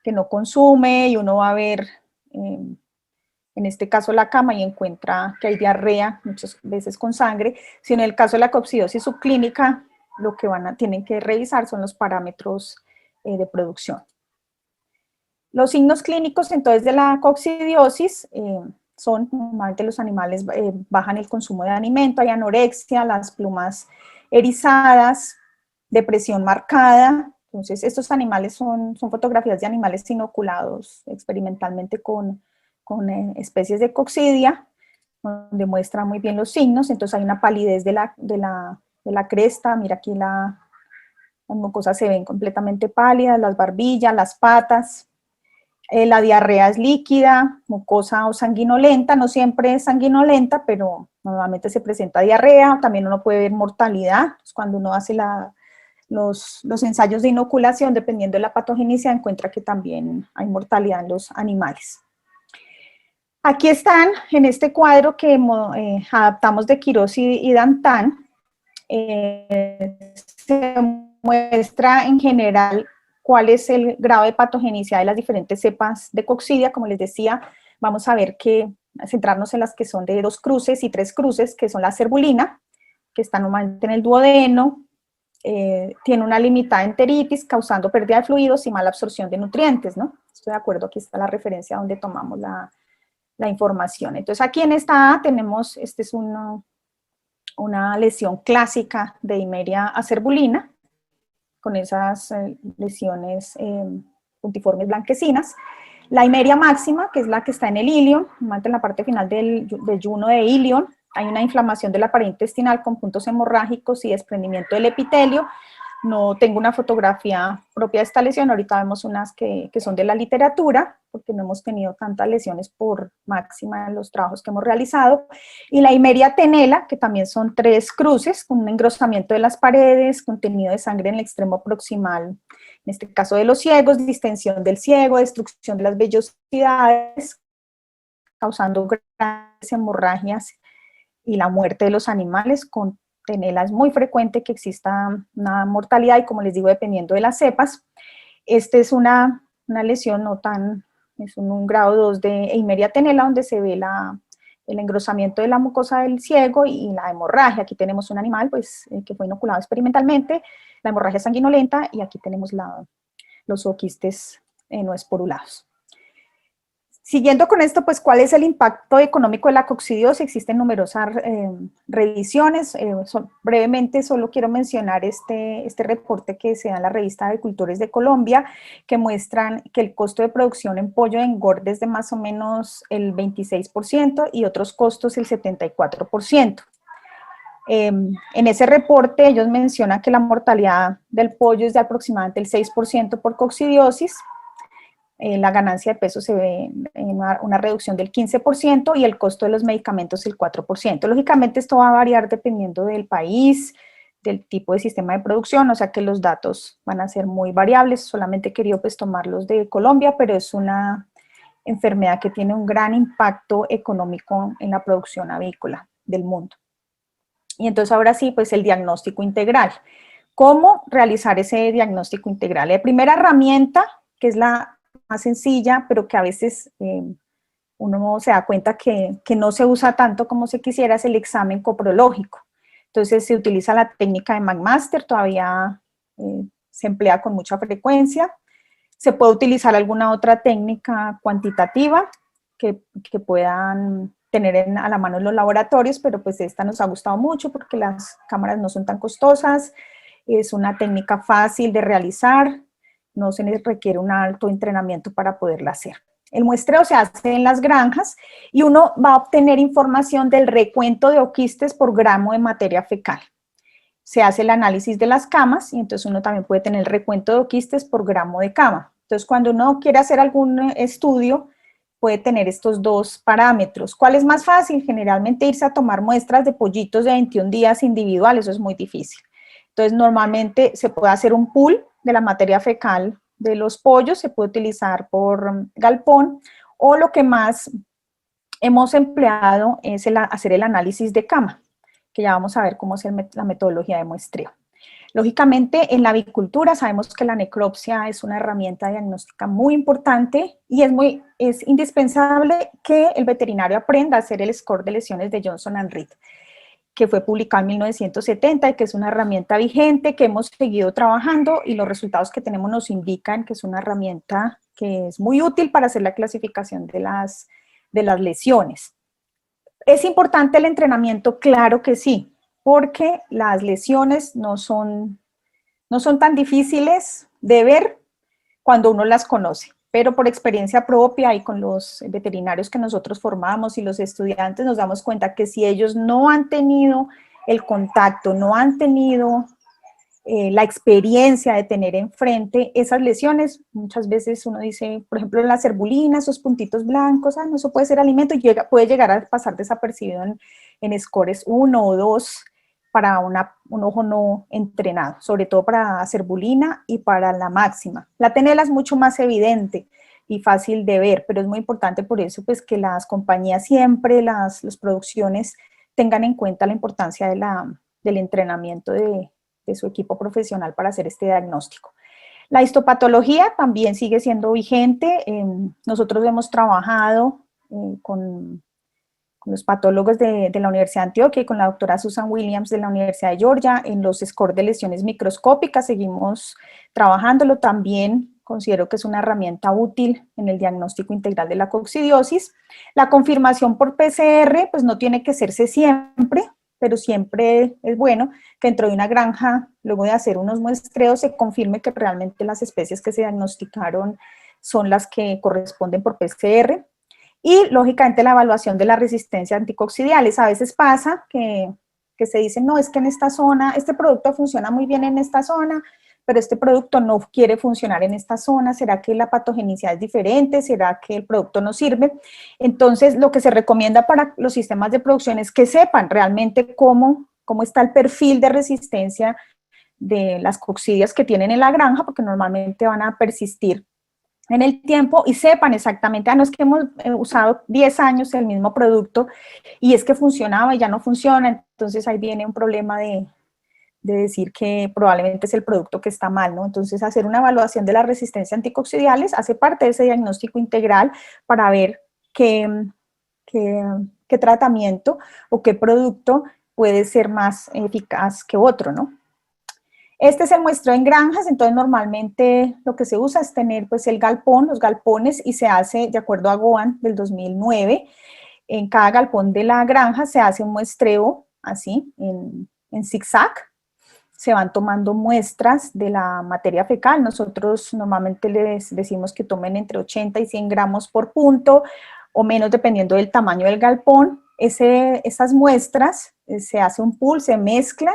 que no consume, y uno va a ver, en este caso la cama, y encuentra que hay diarrea, muchas veces con sangre. Si en el caso de la coccidiosis subclínica, lo que tienen que revisar son los parámetros de producción. Los signos clínicos entonces de la coccidiosis son, normalmente los animales bajan el consumo de alimento, hay anorexia, las plumas erizadas, depresión marcada. Entonces estos animales son fotografías de animales inoculados experimentalmente con especies de coccidia, donde muestra muy bien los signos. Entonces hay una palidez de la cresta, mira aquí las mucosas se ven completamente pálidas, las barbillas, las patas. La diarrea es líquida, mucosa o sanguinolenta, no siempre es sanguinolenta, pero normalmente se presenta diarrea. También uno puede ver mortalidad, pues cuando uno hace los ensayos de inoculación, dependiendo de la patogenicidad, encuentra que también hay mortalidad en los animales. Aquí están, en este cuadro que adaptamos de Quirós y Dantan, se muestra en general cuál es el grado de patogenicidad de las diferentes cepas de coccidia. Como les decía, vamos a ver centrarnos en las que son de 2 cruces y 3 cruces, que son la cerbulina, que está normalmente en el duodeno, tiene una limitada enteritis, causando pérdida de fluidos y mala absorción de nutrientes, ¿no? Estoy de acuerdo, aquí está la referencia donde tomamos la información. Entonces aquí en esta A tenemos, este es una lesión clásica de Eimeria acerbulina, con esas lesiones puntiformes blanquecinas. La Eimeria máxima, que es la que está en el ilion, en la parte final del yuno de ilion, hay una inflamación de la pared intestinal con puntos hemorrágicos y desprendimiento del epitelio. No tengo una fotografía propia de esta lesión, ahorita vemos unas que son de la literatura, porque no hemos tenido tantas lesiones por máxima en los trabajos que hemos realizado. Y la Eimeria tenela, que también son 3 cruces, con un engrosamiento de las paredes, contenido de sangre en el extremo proximal, en este caso de los ciegos, distensión del ciego, destrucción de las vellosidades, causando grandes hemorragias y la muerte de los animales. Con tenela es muy frecuente que exista una mortalidad y, como les digo, dependiendo de las cepas. Esta es una lesión no tan, es un grado 2 de Eimeria tenela, donde se ve el engrosamiento de la mucosa del ciego y la hemorragia. Aquí tenemos un animal pues, que fue inoculado experimentalmente, la hemorragia sanguinolenta, y aquí tenemos los zooquistes no esporulados. Siguiendo con esto, pues, ¿cuál es el impacto económico de la coccidiosis? Existen numerosas revisiones. Brevemente, solo quiero mencionar este reporte que se da en la revista Avicultores de Colombia, que muestran que el costo de producción en pollo de engorde es de más o menos el 26% y otros costos el 74%. En ese reporte ellos mencionan que la mortalidad del pollo es de aproximadamente el 6% por coccidiosis. La ganancia de peso se ve en una reducción del 15% y el costo de los medicamentos el 4%. Lógicamente esto va a variar dependiendo del país, del tipo de sistema de producción, o sea que los datos van a ser muy variables. Solamente he querido pues tomarlos de Colombia, pero es una enfermedad que tiene un gran impacto económico en la producción avícola del mundo. Y entonces ahora sí, pues el diagnóstico integral. ¿Cómo realizar ese diagnóstico integral? La primera herramienta, que es la más sencilla, pero que a veces uno se da cuenta que no se usa tanto como se quisiera, es el examen coprológico. Entonces se utiliza la técnica de McMaster, todavía se emplea con mucha frecuencia. Se puede utilizar alguna otra técnica cuantitativa que puedan tener a la mano en los laboratorios, pero pues esta nos ha gustado mucho porque las cámaras no son tan costosas, es una técnica fácil de realizar, no se les requiere un alto entrenamiento para poderla hacer. El muestreo se hace en las granjas y uno va a obtener información del recuento de oquistes por gramo de materia fecal. Se hace el análisis de las camas y entonces uno también puede tener el recuento de oquistes por gramo de cama. Entonces, cuando uno quiere hacer algún estudio, puede tener estos dos parámetros. ¿Cuál es más fácil? Generalmente irse a tomar muestras de pollitos de 21 días individual, eso es muy difícil. Entonces, normalmente se puede hacer un pool de la materia fecal de los pollos, se puede utilizar por galpón, o lo que más hemos empleado es hacer el análisis de cama, que ya vamos a ver cómo es la metodología de muestreo. Lógicamente, en la avicultura sabemos que la necropsia es una herramienta diagnóstica muy importante y es indispensable que el veterinario aprenda a hacer el score de lesiones de Johnson & Reed, que fue publicado en 1970 y que es una herramienta vigente que hemos seguido trabajando y los resultados que tenemos nos indican que es una herramienta que es muy útil para hacer la clasificación de las lesiones. ¿Es importante el entrenamiento? Claro que sí, porque las lesiones no son tan difíciles de ver cuando uno las conoce, pero por experiencia propia y con los veterinarios que nosotros formamos y los estudiantes nos damos cuenta que si ellos no han tenido el contacto, no han tenido la experiencia de tener enfrente esas lesiones, muchas veces uno dice, por ejemplo, en la cerbulina, esos puntitos blancos, no, eso puede ser alimento y puede llegar a pasar desapercibido en scores 1 o 2 para un ojo no entrenado, sobre todo para cerbulina y para la máxima. La tenela es mucho más evidente y fácil de ver, pero es muy importante por eso pues que las compañías siempre, las producciones tengan en cuenta la importancia del entrenamiento de su equipo profesional para hacer este diagnóstico. La histopatología también sigue siendo vigente. Nosotros hemos trabajado con los patólogos de la Universidad de Antioquia y con la doctora Susan Williams de la Universidad de Georgia en los scores de lesiones microscópicas. Seguimos trabajándolo también. Considero que es una herramienta útil en el diagnóstico integral de la coccidiosis. La confirmación por PCR, pues no tiene que hacerse siempre, pero siempre es bueno que dentro de una granja, luego de hacer unos muestreos, se confirme que realmente las especies que se diagnosticaron son las que corresponden por PCR. Y, lógicamente, la evaluación de la resistencia a anticoccidiales. A veces pasa que se dice, no, es que en esta zona, este producto funciona muy bien en esta zona, pero este producto no quiere funcionar en esta zona. ¿Será que la patogenicidad es diferente? ¿Será que el producto no sirve? Entonces, lo que se recomienda para los sistemas de producción es que sepan realmente cómo está el perfil de resistencia de las coccidias que tienen en la granja, porque normalmente van a persistir en el tiempo y sepan exactamente, no es que hemos usado 10 años el mismo producto y es que funcionaba y ya no funciona, entonces ahí viene un problema de decir que probablemente es el producto que está mal, ¿no? Entonces, hacer una evaluación de la resistencia a anticoccidiales hace parte de ese diagnóstico integral para ver qué tratamiento o qué producto puede ser más eficaz que otro, ¿no? Este es el muestreo en granjas, entonces normalmente lo que se usa es tener pues el galpón, los galpones, y se hace de acuerdo a Goan del 2009. En cada galpón de la granja se hace un muestreo así, en zigzag. Se van tomando muestras de la materia fecal. Nosotros normalmente les decimos que tomen entre 80 y 100 gramos por punto, o menos dependiendo del tamaño del galpón. Esas muestras se hace un pool, se mezcla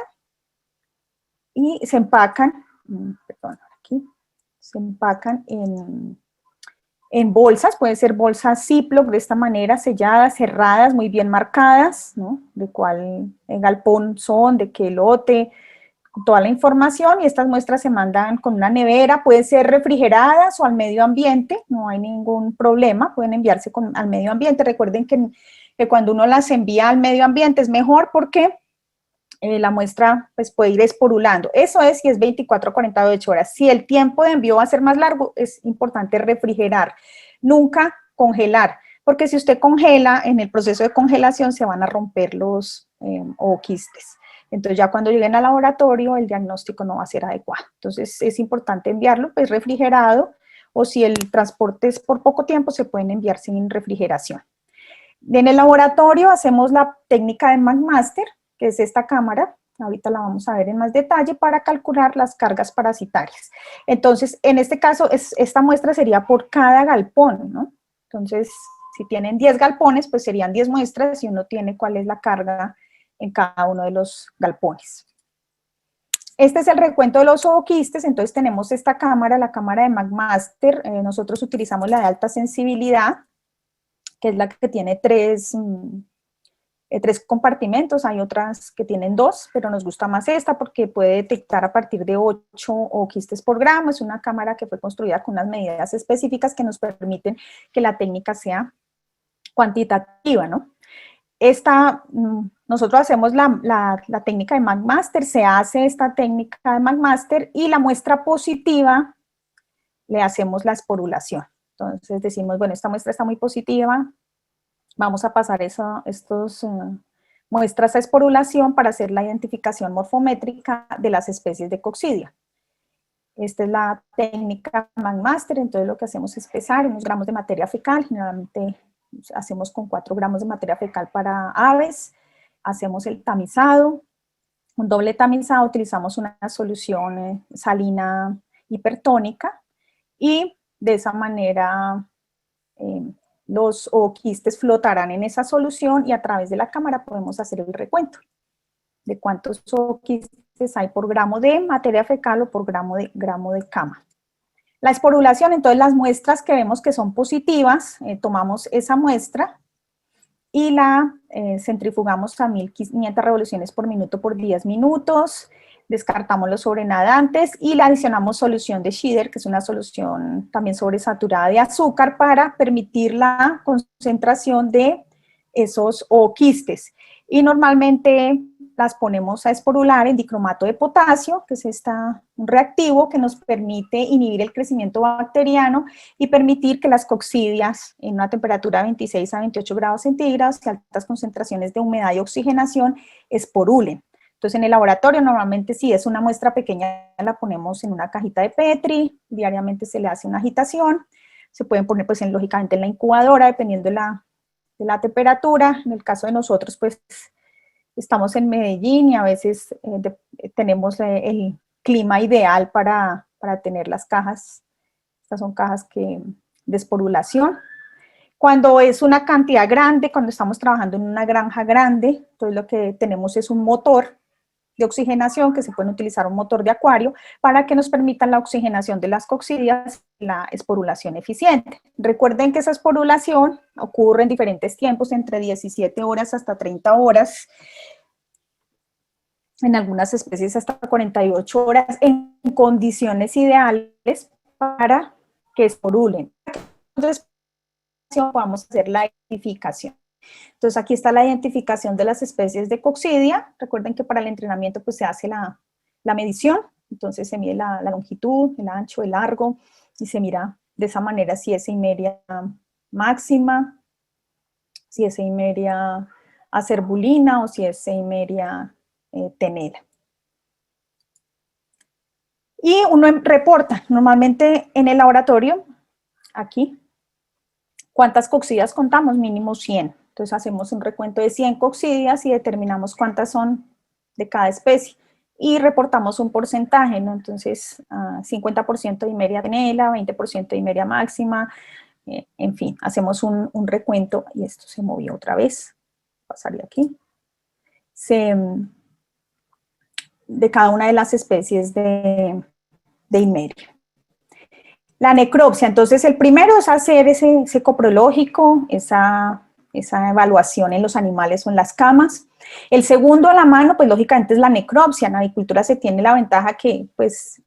y se empacan, perdón, aquí, se empacan en bolsas, pueden ser bolsas Ziploc de esta manera, selladas, cerradas, muy bien marcadas, ¿no? De cuál galpón son, de qué lote, toda la información, y estas muestras se mandan con una nevera, pueden ser refrigeradas o al medio ambiente, no hay ningún problema, pueden enviarse al medio ambiente. Recuerden que cuando uno las envía al medio ambiente es mejor porque la muestra pues puede ir esporulando. Eso es si es 24 a 48 horas. Si el tiempo de envío va a ser más largo, es importante refrigerar, nunca congelar, porque si usted congela, en el proceso de congelación se van a romper los quistes. Entonces ya cuando lleguen al laboratorio el diagnóstico no va a ser adecuado. Entonces es importante enviarlo pues refrigerado, o si el transporte es por poco tiempo se pueden enviar sin refrigeración. En el laboratorio hacemos la técnica de McMaster, que es esta cámara, ahorita la vamos a ver en más detalle, para calcular las cargas parasitarias. Entonces, en este caso, esta muestra sería por cada galpón, ¿no? Entonces, si tienen 10 galpones, pues serían 10 muestras y uno tiene cuál es la carga en cada uno de los galpones. Este es el recuento de los zooquistes. Entonces tenemos esta cámara, la cámara de McMaster. Nosotros utilizamos la de alta sensibilidad, que es la que tiene tres compartimentos. Hay otras que tienen 2, pero nos gusta más esta porque puede detectar a partir de 8 zooquistes por gramo. Es una cámara que fue construida con unas medidas específicas que nos permiten que la técnica sea cuantitativa, ¿no? Nosotros hacemos la técnica de McMaster, se hace esta técnica de McMaster y la muestra positiva le hacemos la esporulación. Entonces decimos, bueno, esta muestra está muy positiva, vamos a pasar estas muestras a esporulación para hacer la identificación morfométrica de las especies de coccidia. Esta es la técnica McMaster. Entonces lo que hacemos es pesar unos gramos de materia fecal, generalmente hacemos con 4 gramos de materia fecal para aves, hacemos el tamizado, un doble tamizado, utilizamos una solución salina hipertónica y de esa manera los ooquistes flotarán en esa solución y a través de la cámara podemos hacer el recuento de cuántos ooquistes hay por gramo de materia fecal o por gramo de cama. La esporulación, entonces las muestras que vemos que son positivas, tomamos esa muestra y la centrifugamos a 1500 revoluciones por minuto por 10 minutos, descartamos los sobrenadantes y le adicionamos solución de Schieder, que es una solución también sobresaturada de azúcar para permitir la concentración de esos ooquistes. Y normalmente las ponemos a esporular en dicromato de potasio, que es un reactivo que nos permite inhibir el crecimiento bacteriano y permitir que las coccidias en una temperatura de 26 a 28 grados centígrados y altas concentraciones de humedad y oxigenación esporulen. Entonces en el laboratorio normalmente si es una muestra pequeña la ponemos en una cajita de Petri, diariamente se le hace una agitación, se pueden poner pues lógicamente en la incubadora dependiendo de la temperatura. En el caso de nosotros pues estamos en Medellín y a veces tenemos el clima ideal para tener las cajas. Estas son cajas de esporulación. Cuando es una cantidad grande, cuando estamos trabajando en una granja grande, entonces lo que tenemos es un motor de oxigenación, que se puede utilizar un motor de acuario, para que nos permitan la oxigenación de las coccidias y la esporulación eficiente. Recuerden que esa esporulación ocurre en diferentes tiempos, entre 17 horas hasta 30 horas, en algunas especies hasta 48 horas, en condiciones ideales para que esporulen. Entonces, podamos hacer la identificación. Entonces, aquí está la identificación de las especies de coccidia. Recuerden que para el entrenamiento pues, se hace la medición. Entonces, se mide la longitud, el ancho, el largo, y se mira de esa manera si es Eimeria máxima, si es Eimeria acerbulina o si es Eimeria tenera. Y uno reporta normalmente en el laboratorio, aquí, ¿cuántas coccidias contamos? Mínimo 100. Entonces hacemos un recuento de 100 coccidias y determinamos cuántas son de cada especie. Y reportamos un porcentaje, ¿no? Entonces, 50% de Eimeria tenera, 20% de Eimeria máxima, en fin, hacemos un recuento, y esto se movió otra vez, pasaría aquí, de cada una de las especies de Eimeria. La necropsia, entonces el primero es hacer ese coprológico, esa evaluación en los animales o en las camas. El segundo a la mano, pues lógicamente es la necropsia. En avicultura se tiene la ventaja que pues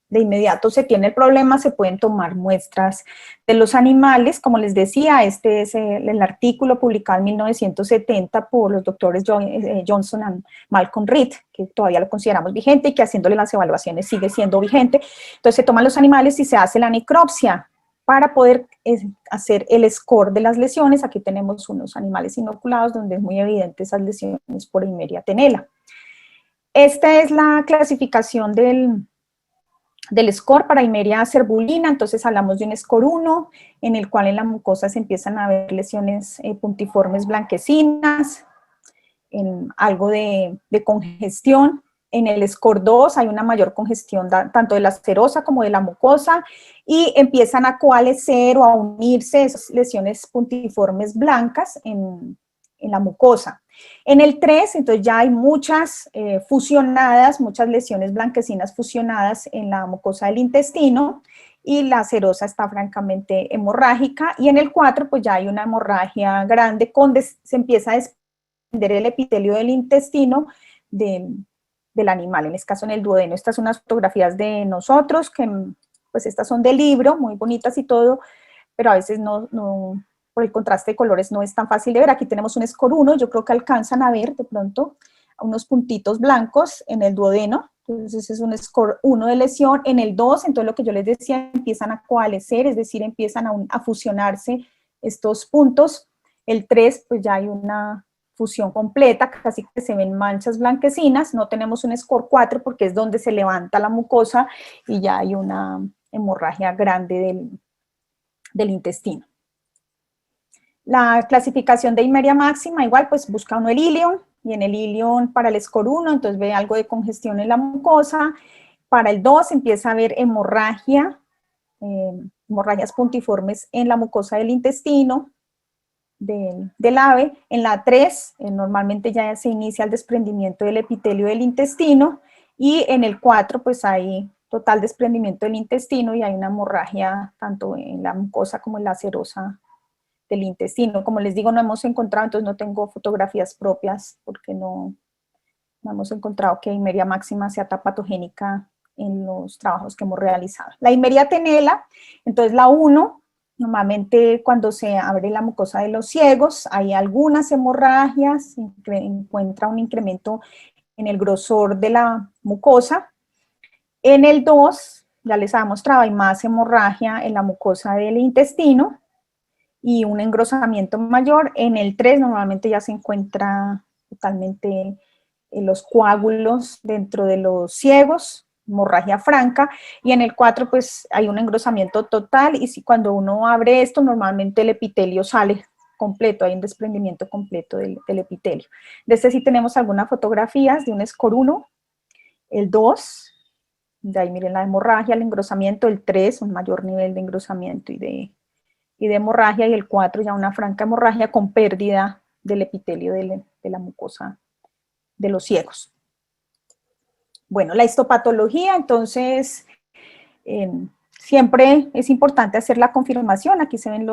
de inmediato se tiene el problema, se pueden tomar muestras de los animales. Como les decía, este es el artículo publicado en 1970 por los doctores Johnson y Malcolm Reed, que todavía lo consideramos vigente y que haciéndole las evaluaciones sigue siendo vigente. Entonces se toman los animales y se hace la necropsia para poder hacer el score de las lesiones. Aquí tenemos unos animales inoculados donde es muy evidente esas lesiones por Eimeria tenera. Esta es la clasificación del del score para Eimeria cerbulina. Entonces hablamos de un score 1, en el cual en la mucosa se empiezan a ver lesiones puntiformes blanquecinas, en algo de congestión. En el score 2 hay una mayor congestión tanto de la serosa como de la mucosa, y empiezan a coalescer o a unirse esas lesiones puntiformes blancas en la mucosa. En el 3, entonces ya hay muchas fusionadas, muchas lesiones blanquecinas fusionadas en la mucosa del intestino, y la serosa está francamente hemorrágica. Y en el 4, pues ya hay una hemorragia grande, se empieza a desprender el epitelio del intestino del animal, en este caso en el duodeno. Estas son unas fotografías de nosotros, que pues estas son del libro, muy bonitas y todo, pero a veces no, por el contraste de colores no es tan fácil de ver. Aquí tenemos un score 1, yo creo que alcanzan a ver de pronto unos puntitos blancos en el duodeno. Entonces es un score 1 de lesión. En el 2, entonces lo que yo les decía, empiezan a coalescer, es decir, empiezan a fusionarse estos puntos. El 3, pues ya hay una fusión completa, casi que se ven manchas blanquecinas. No tenemos un score 4 porque es donde se levanta la mucosa y ya hay una hemorragia grande del intestino. La clasificación de Eimeria máxima, igual, pues busca uno el ilion, y en el ilion para el score 1, entonces ve algo de congestión en la mucosa. Para el 2 empieza a haber hemorragias puntiformes en la mucosa del intestino, del ave. En la 3, normalmente ya se inicia el desprendimiento del epitelio del intestino, y en el 4, pues hay total desprendimiento del intestino y hay una hemorragia tanto en la mucosa como en la serosa del intestino. Como les digo, no hemos encontrado, entonces no tengo fotografías propias porque no hemos encontrado que Eimeria máxima sea patogénica en los trabajos que hemos realizado. La Eimeria tenela, entonces la 1, normalmente cuando se abre la mucosa de los ciegos, hay algunas hemorragias, se encuentra un incremento en el grosor de la mucosa. En el 2, ya les había mostrado, hay más hemorragia en la mucosa del intestino y un engrosamiento mayor. En el 3 normalmente ya se encuentra totalmente los coágulos dentro de los ciegos, hemorragia franca, y en el 4 pues hay un engrosamiento total, y si cuando uno abre esto normalmente el epitelio sale completo, hay un desprendimiento completo del epitelio. De este sí tenemos algunas fotografías de un score 1, el 2, de ahí miren la hemorragia, el engrosamiento, el 3, un mayor nivel de engrosamiento y de hemorragia, y el 4 ya una franca hemorragia con pérdida del epitelio de la mucosa de los ciegos. Bueno, la histopatología, entonces, siempre es importante hacer la confirmación. Aquí se ven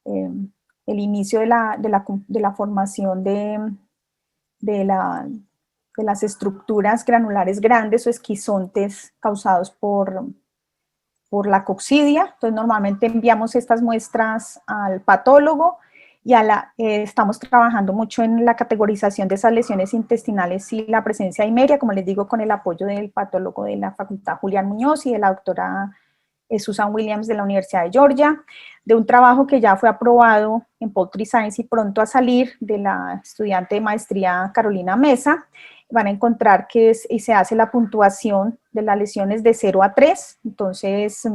el inicio de la formación de las estructuras granulares grandes o esquizontes causados por la coccidia. Entonces normalmente enviamos estas muestras al patólogo, y estamos trabajando mucho en la categorización de esas lesiones intestinales y la presencia de Eimeria, como les digo, con el apoyo del patólogo de la Facultad Julián Muñoz y de la doctora Susan Williams de la Universidad de Georgia, de un trabajo que ya fue aprobado en Poultry Science y pronto a salir, de la estudiante de maestría Carolina Mesa. Van a encontrar que se hace la puntuación de las lesiones de 0 a 3, entonces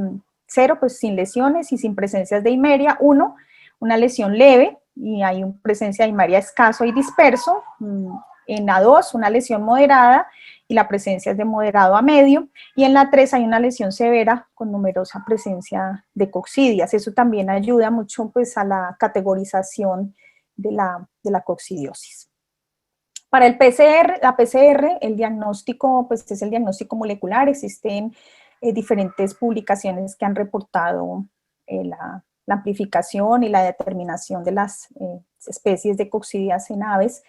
0 pues sin lesiones y sin presencias de Eimeria, 1, una lesión leve y hay una presencia de Eimeria escaso y disperso, en la 2 una lesión moderada y la presencia es de moderado a medio, y en la 3 hay una lesión severa con numerosa presencia de coccidias. Eso también ayuda mucho pues a la categorización de la coccidiosis. Para el PCR, la PCR, el diagnóstico pues es el diagnóstico molecular. Existen diferentes publicaciones que han reportado la amplificación y la determinación de las especies de coccidias en aves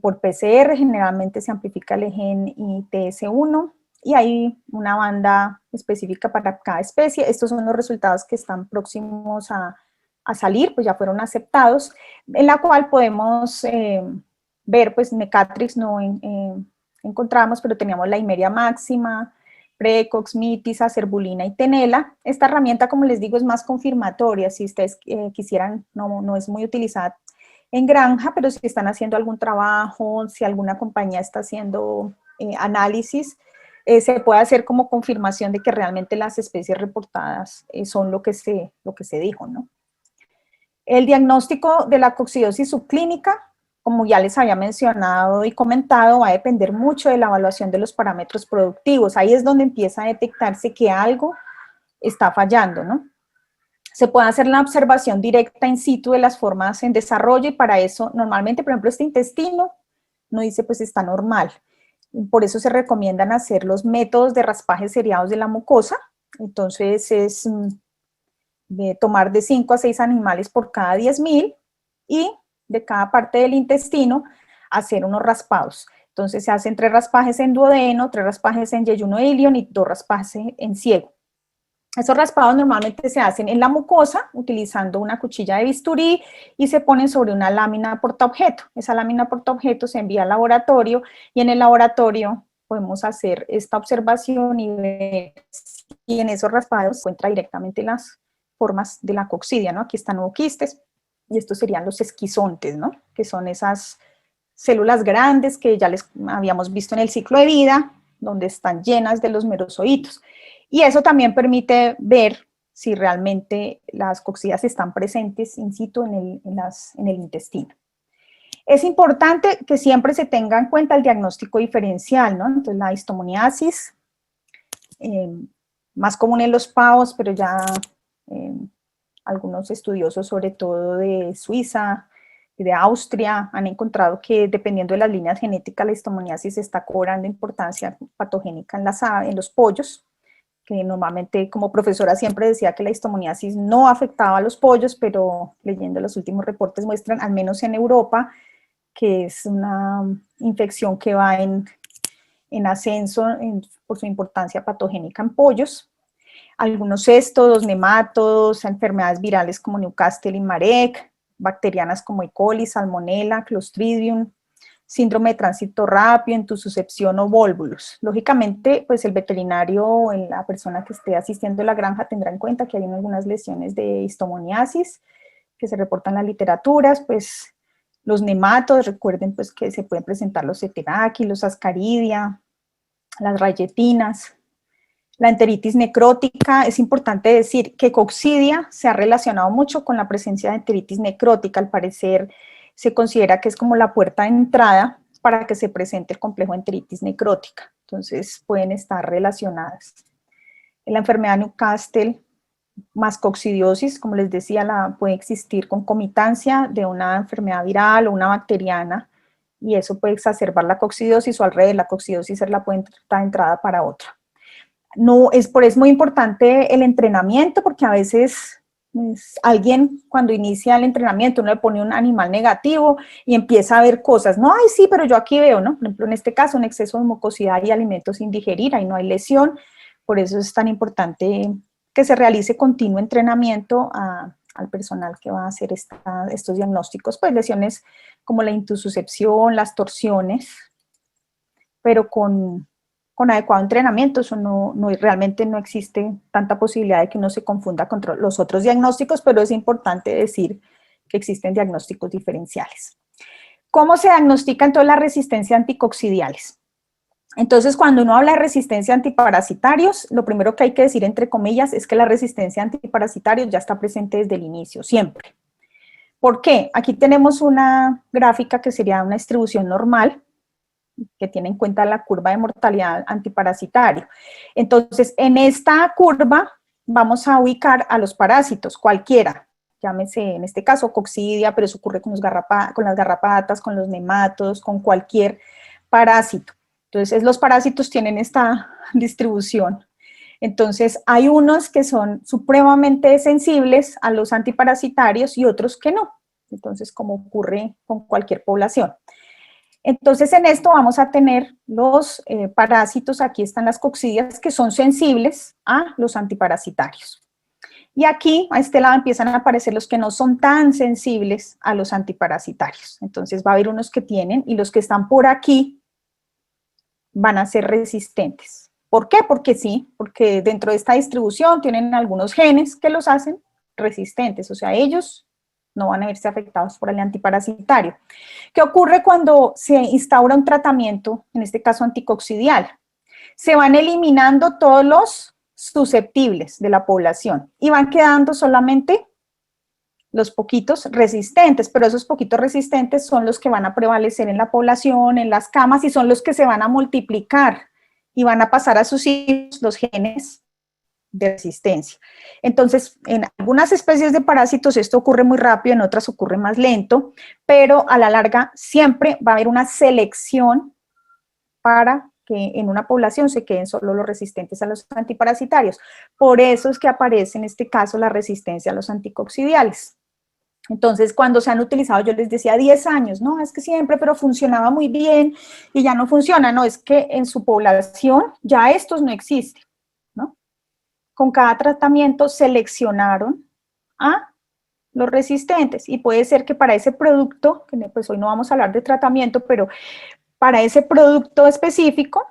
por PCR. Generalmente se amplifica el gen ITS1 y hay una banda específica para cada especie. Estos son los resultados que están próximos a salir, pues ya fueron aceptados, en la cual podemos ver, pues Mecatrix no encontramos, pero teníamos la Eimeria máxima, Precox, Mitis, Acerbulina y Tenela. Esta herramienta, como les digo, es más confirmatoria. Si ustedes quisieran, no es muy utilizada en granja, pero si están haciendo algún trabajo, si alguna compañía está haciendo análisis, se puede hacer como confirmación de que realmente las especies reportadas son lo que se dijo, ¿no? El diagnóstico de la coccidiosis subclínica, como ya les había mencionado y comentado, va a depender mucho de la evaluación de los parámetros productivos. Ahí es donde empieza a detectarse que algo está fallando, ¿no? Se puede hacer la observación directa in situ de las formas en desarrollo y para eso, normalmente, por ejemplo, este intestino, no dice pues está normal. Por eso se recomiendan hacer los métodos de raspajes seriados de la mucosa. Entonces es de tomar de 5 a 6 animales por cada 10.000 y de cada parte del intestino hacer unos raspados. Entonces se hacen 3 raspajes en duodeno, 3 raspajes en yeyuno de ilion y 2 raspajes en ciego. Esos raspados normalmente se hacen en la mucosa utilizando una cuchilla de bisturí y se ponen sobre una lámina portaobjeto. Esa lámina portaobjeto se envía al laboratorio y en el laboratorio podemos hacer esta observación y ver si en esos raspados se encuentra directamente las formas de la coccidia, ¿no? Aquí están ovoquistes y estos serían los esquizontes, ¿no? Que son esas células grandes que ya les habíamos visto en el ciclo de vida, donde están llenas de los merozoitos. Y eso también permite ver si realmente las coccidias están presentes in situ en el intestino. Es importante que siempre se tenga en cuenta el diagnóstico diferencial, ¿no? Entonces la histomoniasis, más común en los pavos, pero ya algunos estudiosos, sobre todo de Suiza y de Austria, han encontrado que dependiendo de las líneas genéticas, la histomoniasis está cobrando importancia patogénica en los pollos, que normalmente como profesora siempre decía que la histomoniasis no afectaba a los pollos, pero leyendo los últimos reportes muestran, al menos en Europa, que es una infección que va en ascenso por su importancia patogénica en pollos. Algunos éstodos, nemátodos, enfermedades virales como Newcastle y Marek, bacterianas como E. coli, Salmonella, Clostridium, síndrome de tránsito rápido, entusicepción o vólvulos. Lógicamente, pues el veterinario o la persona que esté asistiendo a la granja tendrá en cuenta que hay algunas lesiones de histomoniasis que se reportan en las literaturas, pues los nematodos, recuerden pues que se pueden presentar los Ceteraki, los Ascaridia, las rayetinas. La enteritis necrótica, es importante decir que coccidia se ha relacionado mucho con la presencia de enteritis necrótica, al parecer se considera que es como la puerta de entrada para que se presente el complejo de enteritis necrótica, entonces pueden estar relacionadas. En la enfermedad Newcastle, más coccidiosis, como les decía, puede existir concomitancia de una enfermedad viral o una bacteriana, y eso puede exacerbar la coccidiosis o al revés, la coccidiosis es la puerta de entrada para otra. No, por eso es muy importante el entrenamiento, porque a veces alguien cuando inicia el entrenamiento uno le pone un animal negativo y empieza a ver cosas, no, ay sí, pero yo aquí veo, ¿no? Por ejemplo, en este caso, un exceso de mucosidad y alimentos sin digerir, ahí no hay lesión, por eso es tan importante que se realice continuo entrenamiento al personal que va a hacer estos diagnósticos, pues lesiones como la intususcepción, las torsiones, pero con adecuado entrenamiento, eso realmente no existe tanta posibilidad de que uno se confunda con los otros diagnósticos, pero es importante decir que existen diagnósticos diferenciales. ¿Cómo se diagnostica entonces la resistencia a anticoccidiales? Entonces, cuando uno habla de resistencia a antiparasitarios, lo primero que hay que decir, entre comillas, es que la resistencia a antiparasitarios ya está presente desde el inicio, siempre. ¿Por qué? Aquí tenemos una gráfica que sería una distribución normal, que tiene en cuenta la curva de mortalidad antiparasitario. Entonces, en esta curva vamos a ubicar a los parásitos, cualquiera, llámese en este caso coccidia, pero eso ocurre con las garrapatas, con los nematodos, con cualquier parásito. Entonces, los parásitos tienen esta distribución. Entonces, hay unos que son supremamente sensibles a los antiparasitarios y otros que no. Entonces, como ocurre con cualquier población. Entonces, en esto vamos a tener los parásitos, aquí están las coccidias que son sensibles a los antiparasitarios. Y aquí, a este lado, empiezan a aparecer los que no son tan sensibles a los antiparasitarios. Entonces, va a haber unos que tienen, y los que están por aquí van a ser resistentes. ¿Por qué? Porque sí, porque dentro de esta distribución tienen algunos genes que los hacen resistentes, o sea, ellos no van a verse afectados por el antiparasitario. ¿Qué ocurre cuando se instaura un tratamiento, en este caso anticoccidial? se van eliminando todos los susceptibles de la población y van quedando solamente los poquitos resistentes, pero esos poquitos resistentes son los que van a prevalecer en la población, en las camas, y son los que se van a multiplicar y van a pasar a sus hijos los genes de resistencia. Entonces, en algunas especies de parásitos esto ocurre muy rápido, en otras ocurre más lento, pero a la larga siempre va a haber una selección para que en una población se queden solo los resistentes a los antiparasitarios. Por eso es que aparece en este caso la resistencia a los anticoccidiales. Entonces, cuando se han utilizado, yo les decía 10 años, no, es que siempre, pero funcionaba muy bien y ya no funciona, no, es que en su población ya estos no existen, ¿no? Con cada tratamiento seleccionaron a los resistentes y puede ser que para ese producto, que pues hoy no vamos a hablar de tratamiento, pero para ese producto específico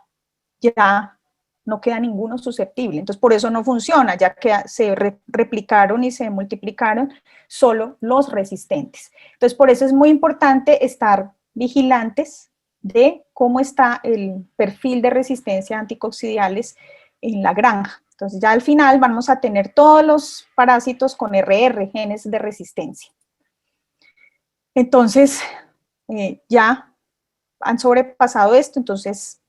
ya no queda ninguno susceptible. Entonces, por eso no funciona, ya que se replicaron y se multiplicaron solo los resistentes. Entonces, por eso es muy importante estar vigilantes de cómo está el perfil de resistencia a anticoccidiales en la granja. Entonces, ya al final vamos a tener todos los parásitos con RR, genes de resistencia. Entonces, ya han sobrepasado esto, entonces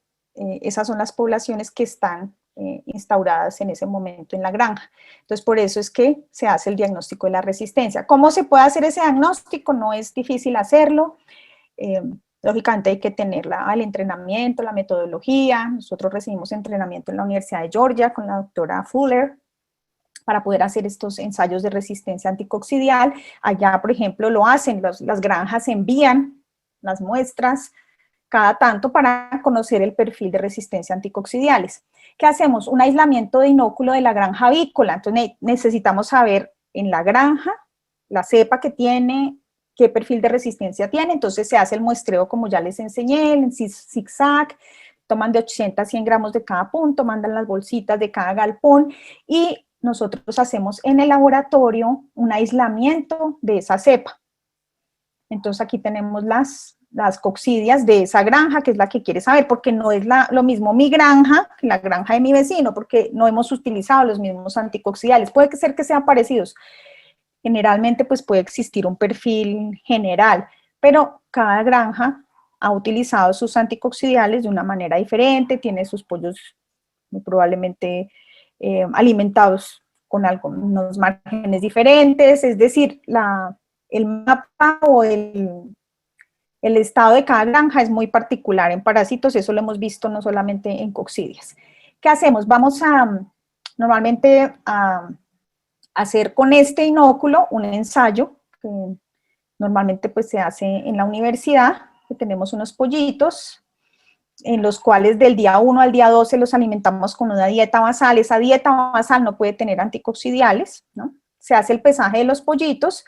esas son las poblaciones que están instauradas en ese momento en la granja. Entonces, por eso es que se hace el diagnóstico de la resistencia. ¿Cómo se puede hacer ese diagnóstico? No es difícil hacerlo. Lógicamente hay que tener el entrenamiento, la metodología. Nosotros recibimos entrenamiento en la Universidad de Georgia con la doctora Fuller para poder hacer estos ensayos de resistencia anticoccidial. Allá, por ejemplo, lo hacen, las granjas envían las muestras cada tanto para conocer el perfil de resistencia a anticoccidiales. ¿Qué hacemos? Un aislamiento de inóculo de la granja avícola. Entonces necesitamos saber en la granja la cepa que tiene, qué perfil de resistencia tiene. Entonces se hace el muestreo como ya les enseñé, en zigzag, toman de 80 a 100 gramos de cada punto, mandan las bolsitas de cada galpón y nosotros hacemos en el laboratorio un aislamiento de esa cepa. Entonces aquí tenemos las coccidias de esa granja, que es la que quiere saber, porque no es lo mismo mi granja que la granja de mi vecino, porque no hemos utilizado los mismos anticoccidiales. Puede ser que sean parecidos. Generalmente pues puede existir un perfil general, pero cada granja ha utilizado sus anticoccidiales de una manera diferente, tiene sus pollos muy probablemente alimentados con algunos márgenes diferentes, es decir, el mapa o el estado de cada granja es muy particular en parásitos, eso lo hemos visto no solamente en coccidias. ¿Qué hacemos? Vamos normalmente a hacer con este inóculo un ensayo, que normalmente pues se hace en la universidad, que tenemos unos pollitos, en los cuales del día 1 al día 12 los alimentamos con una dieta basal. Esa dieta basal no puede tener anticoccidiales, ¿no? Se hace el pesaje de los pollitos,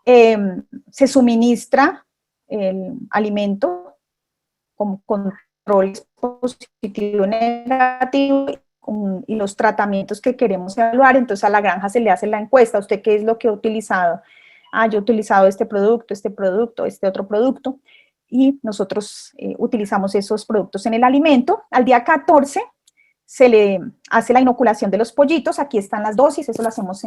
se suministra el alimento con controles positivo y negativo y los tratamientos que queremos evaluar. Entonces a la granja se le hace la encuesta, ¿usted qué es lo que ha utilizado? Yo he utilizado este otro producto, y nosotros utilizamos esos productos en el alimento. Al día 14 se le hace la inoculación de los pollitos, aquí están las dosis, eso lo hacemos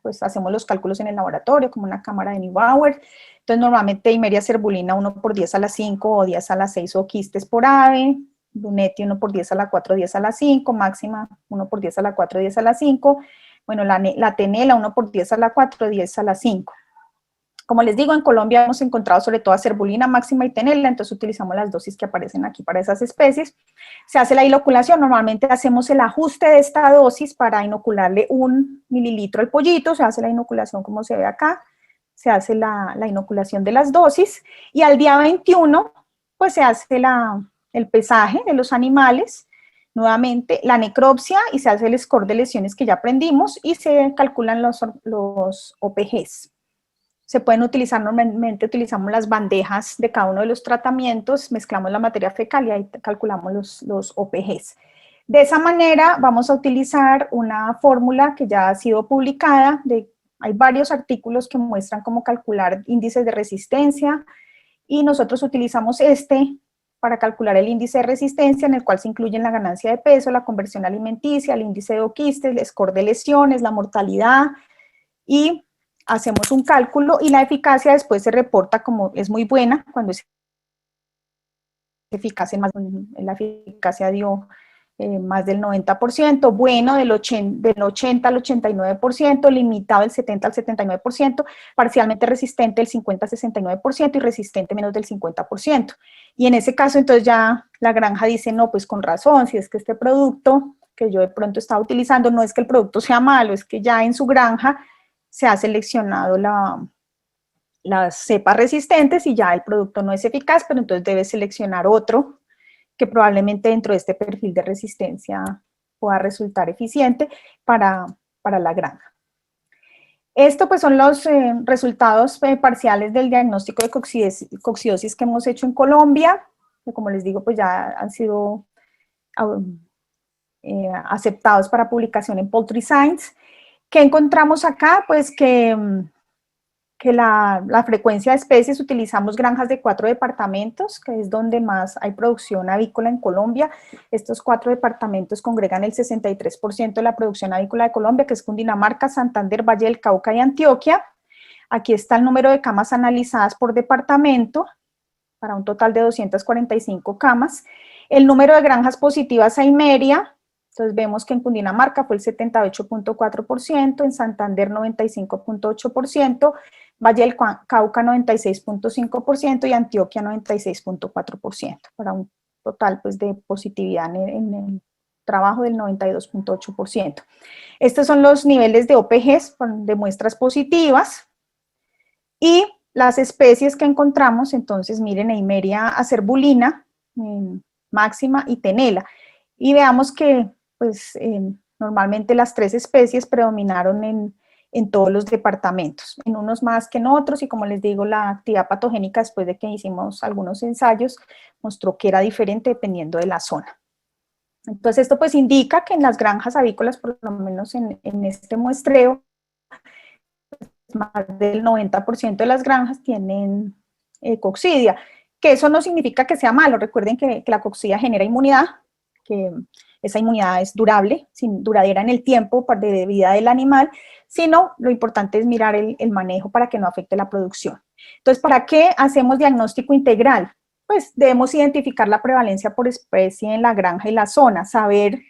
pues hacemos los cálculos en el laboratorio, como una cámara de Neubauer. Entonces normalmente Eimeria cerbulina 1 por 10 a la 5 o 10 a la 6 o quistes por ave, Brunetti 1 por 10 a la 4, 10 a la 5, máxima 1 por 10 a la 4, 10 a la 5, bueno, la tenela 1 por 10 a la 4, 10 a la 5. Como les digo, en Colombia hemos encontrado sobre todo cerbulina máxima y tenela, entonces utilizamos las dosis que aparecen aquí para esas especies. Se hace la inoculación, normalmente hacemos el ajuste de esta dosis para inocularle 1 mililitro al pollito, se hace la inoculación como se ve acá, se hace la inoculación de las dosis, y al día 21, pues se hace el pesaje de los animales, nuevamente la necropsia, y se hace el score de lesiones que ya aprendimos, y se calculan los OPGs. Se pueden utilizar, normalmente utilizamos las bandejas de cada uno de los tratamientos, mezclamos la materia fecal y ahí calculamos los OPGs. De esa manera vamos a utilizar una fórmula que ya ha sido publicada, hay varios artículos que muestran cómo calcular índices de resistencia, y nosotros utilizamos para calcular el índice de resistencia, en el cual se incluyen la ganancia de peso, la conversión alimenticia, el índice de oquistes, el score de lesiones, la mortalidad, y hacemos un cálculo y la eficacia después se reporta como es muy buena, cuando es eficaz, la eficacia dio más del 90%, bueno del 80 al 89%, limitado del 70 al 79%, parcialmente resistente del 50 al 69% y resistente menos del 50%. Y en ese caso entonces ya la granja dice, no, pues con razón, si es que este producto que yo de pronto estaba utilizando, no es que el producto sea malo, es que ya en su granja se ha seleccionado las cepas resistentes y ya el producto no es eficaz, pero entonces debe seleccionar otro que probablemente dentro de este perfil de resistencia pueda resultar eficiente para la granja. Esto pues son los resultados parciales del diagnóstico de coccidosis que hemos hecho en Colombia, que como les digo pues ya han sido aceptados para publicación en Poultry Science. ¿Qué encontramos acá? Pues que la frecuencia de especies, utilizamos granjas de 4 departamentos, que es donde más hay producción avícola en Colombia. Estos 4 departamentos congregan el 63% de la producción avícola de Colombia, que es Cundinamarca, Santander, Valle del Cauca y Antioquia. Aquí está el número de camas analizadas por departamento, para un total de 245 camas. El número de granjas positivas a Imeria, entonces vemos que en Cundinamarca fue el 78.4%, en Santander 95.8%, Valle del Cauca 96.5% y Antioquia 96.4%, para un total pues, de positividad en el trabajo del 92.8%. Estos son los niveles de OPGs, de muestras positivas, y las especies que encontramos, entonces miren, Eimeria acerbulina, máxima y tenela, y veamos que pues normalmente las 3 especies predominaron en todos los departamentos, en unos más que en otros, y como les digo, la actividad patogénica después de que hicimos algunos ensayos mostró que era diferente dependiendo de la zona. Entonces esto pues indica que en las granjas avícolas, por lo menos en este muestreo, más del 90% de las granjas tienen coccidia, que eso no significa que sea malo. Recuerden que la coccidia genera inmunidad, que esa inmunidad es durable, duradera en el tiempo de vida del animal, sino lo importante es mirar el manejo para que no afecte la producción. Entonces, ¿para qué hacemos diagnóstico integral? Pues debemos identificar la prevalencia por especie en la granja y la zona, saber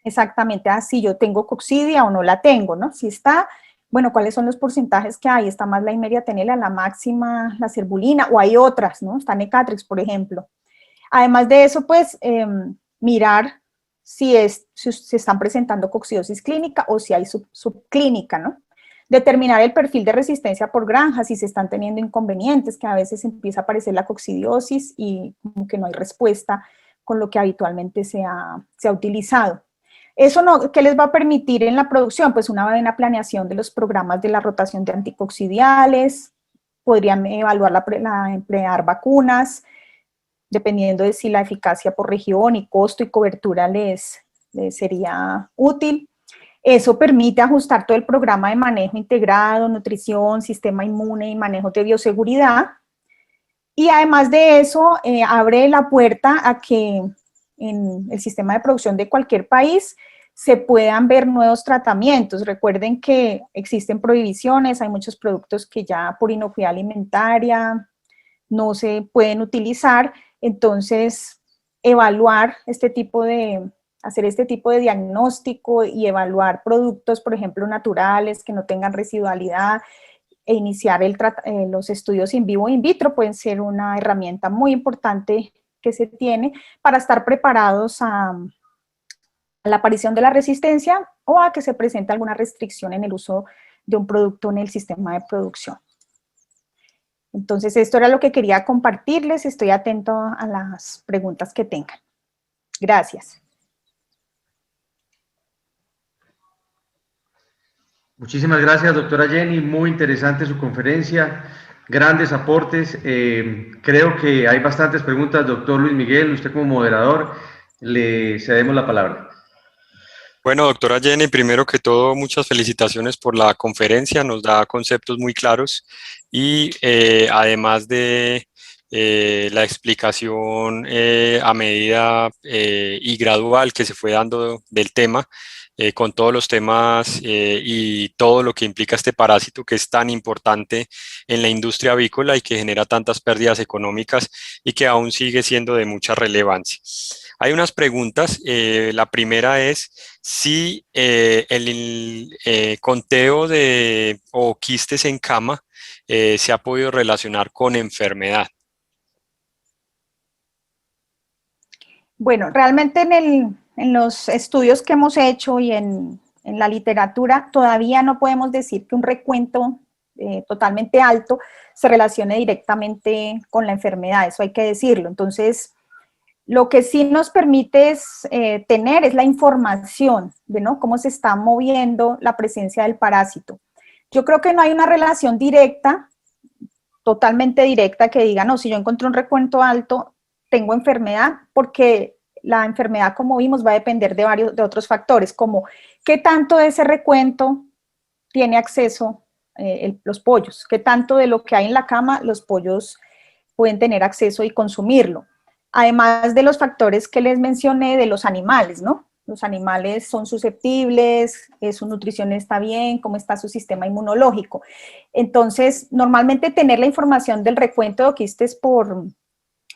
exactamente si yo tengo coccidia o no la tengo, ¿no? Si está, bueno, ¿cuáles son los porcentajes que hay? Está más la Eimeria tenela, la máxima, la acerbulina, o hay otras, ¿no? Está Necatrix, por ejemplo. Además de eso, pues, mirar si se están presentando coccidosis clínica o si hay subclínica, ¿no? Determinar el perfil de resistencia por granja, si se están teniendo inconvenientes, que a veces empieza a aparecer la coccidiosis y como que no hay respuesta con lo que habitualmente se ha utilizado. Eso no, ¿qué les va a permitir en la producción? Pues una buena planeación de los programas de la rotación de anticoccidiales, podrían evaluar emplear vacunas, dependiendo de si la eficacia por región y costo y cobertura les sería útil. Eso permite ajustar todo el programa de manejo integrado, nutrición, sistema inmune y manejo de bioseguridad. Y además de eso, abre la puerta a que en el sistema de producción de cualquier país se puedan ver nuevos tratamientos. Recuerden que existen prohibiciones, hay muchos productos que ya por inocuidad alimentaria no se pueden utilizar, entonces evaluar hacer este tipo de diagnóstico y evaluar productos, por ejemplo, naturales, que no tengan residualidad, e iniciar los estudios in vivo e in vitro pueden ser una herramienta muy importante que se tiene para estar preparados a la aparición de la resistencia o a que se presente alguna restricción en el uso de un producto en el sistema de producción. Entonces, esto era lo que quería compartirles. Estoy atento a las preguntas que tengan. Gracias. Muchísimas gracias, doctora Jenny. Muy interesante su conferencia. Grandes aportes. Creo que hay bastantes preguntas. Doctor Luis Miguel, usted como moderador, le cedemos la palabra. Bueno, doctora Jenny, primero que todo, muchas felicitaciones por la conferencia, nos da conceptos muy claros y además de la explicación a medida y gradual que se fue dando del tema, con todos los temas y todo lo que implica este parásito que es tan importante en la industria avícola y que genera tantas pérdidas económicas y que aún sigue siendo de mucha relevancia. Hay unas preguntas. La primera es si el conteo de o quistes en cama se ha podido relacionar con enfermedad. Bueno, realmente en los estudios que hemos hecho y en la literatura todavía no podemos decir que un recuento totalmente alto se relacione directamente con la enfermedad, eso hay que decirlo. Entonces, lo que sí nos permite tener es la información de, ¿no?, cómo se está moviendo la presencia del parásito. Yo creo que no hay una relación directa, totalmente directa, que diga, no, si yo encontré un recuento alto, tengo enfermedad, porque la enfermedad, como vimos, va a depender de otros factores, como qué tanto de ese recuento tiene acceso los pollos, qué tanto de lo que hay en la cama los pollos pueden tener acceso y consumirlo. Además de los factores que les mencioné de los animales, ¿no? Los animales son susceptibles, su nutrición está bien, cómo está su sistema inmunológico. Entonces, normalmente tener la información del recuento de quistes por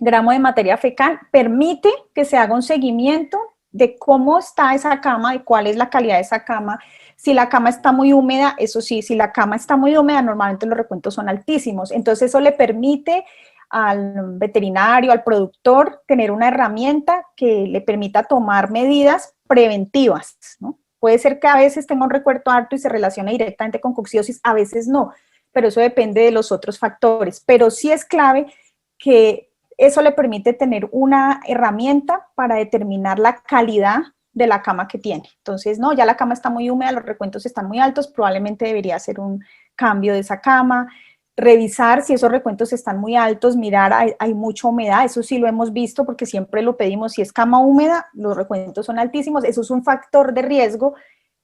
gramo de materia fecal permite que se haga un seguimiento de cómo está esa cama, de cuál es la calidad de esa cama. Si la cama está muy húmeda, eso sí, si la cama está muy húmeda, normalmente los recuentos son altísimos. Entonces, eso le permite al veterinario, al productor, tener una herramienta que le permita tomar medidas preventivas, ¿no? Puede ser que a veces tenga un recuento alto y se relacione directamente con coccidiosis, a veces no, pero eso depende de los otros factores. Pero sí es clave que eso le permite tener una herramienta para determinar la calidad de la cama que tiene. Entonces, no, ya la cama está muy húmeda, los recuentos están muy altos, probablemente debería hacer un cambio de esa cama, revisar si esos recuentos están muy altos, mirar, hay mucha humedad, eso sí lo hemos visto porque siempre lo pedimos, si es cama húmeda, los recuentos son altísimos, eso es un factor de riesgo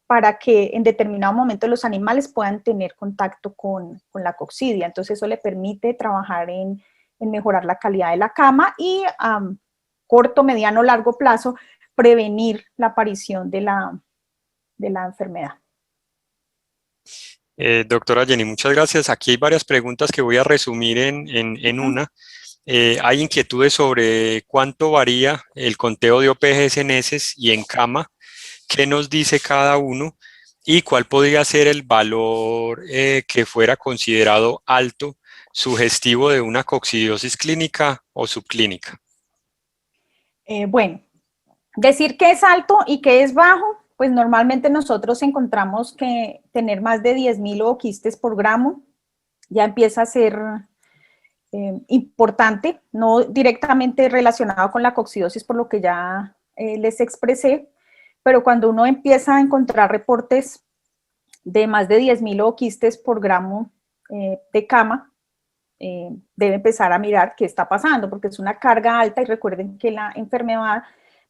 para que en determinado momento los animales puedan tener contacto con la coccidia. Entonces eso le permite trabajar en mejorar la calidad de la cama y a corto, mediano, largo plazo prevenir la aparición de la enfermedad. Doctora Jenny, muchas gracias. Aquí hay varias preguntas que voy a resumir en una. Hay inquietudes sobre cuánto varía el conteo de OPGs en heces y en cama, qué nos dice cada uno y cuál podría ser el valor que fuera considerado alto, sugestivo de una coccidiosis clínica o subclínica. Bueno, decir que es alto y que es bajo, pues normalmente nosotros encontramos que tener más de 10.000 ooquistes por gramo ya empieza a ser importante, no directamente relacionado con la coccidiosis por lo que ya les expresé, pero cuando uno empieza a encontrar reportes de más de 10.000 ooquistes por gramo de cama, debe empezar a mirar qué está pasando, porque es una carga alta y recuerden que la enfermedad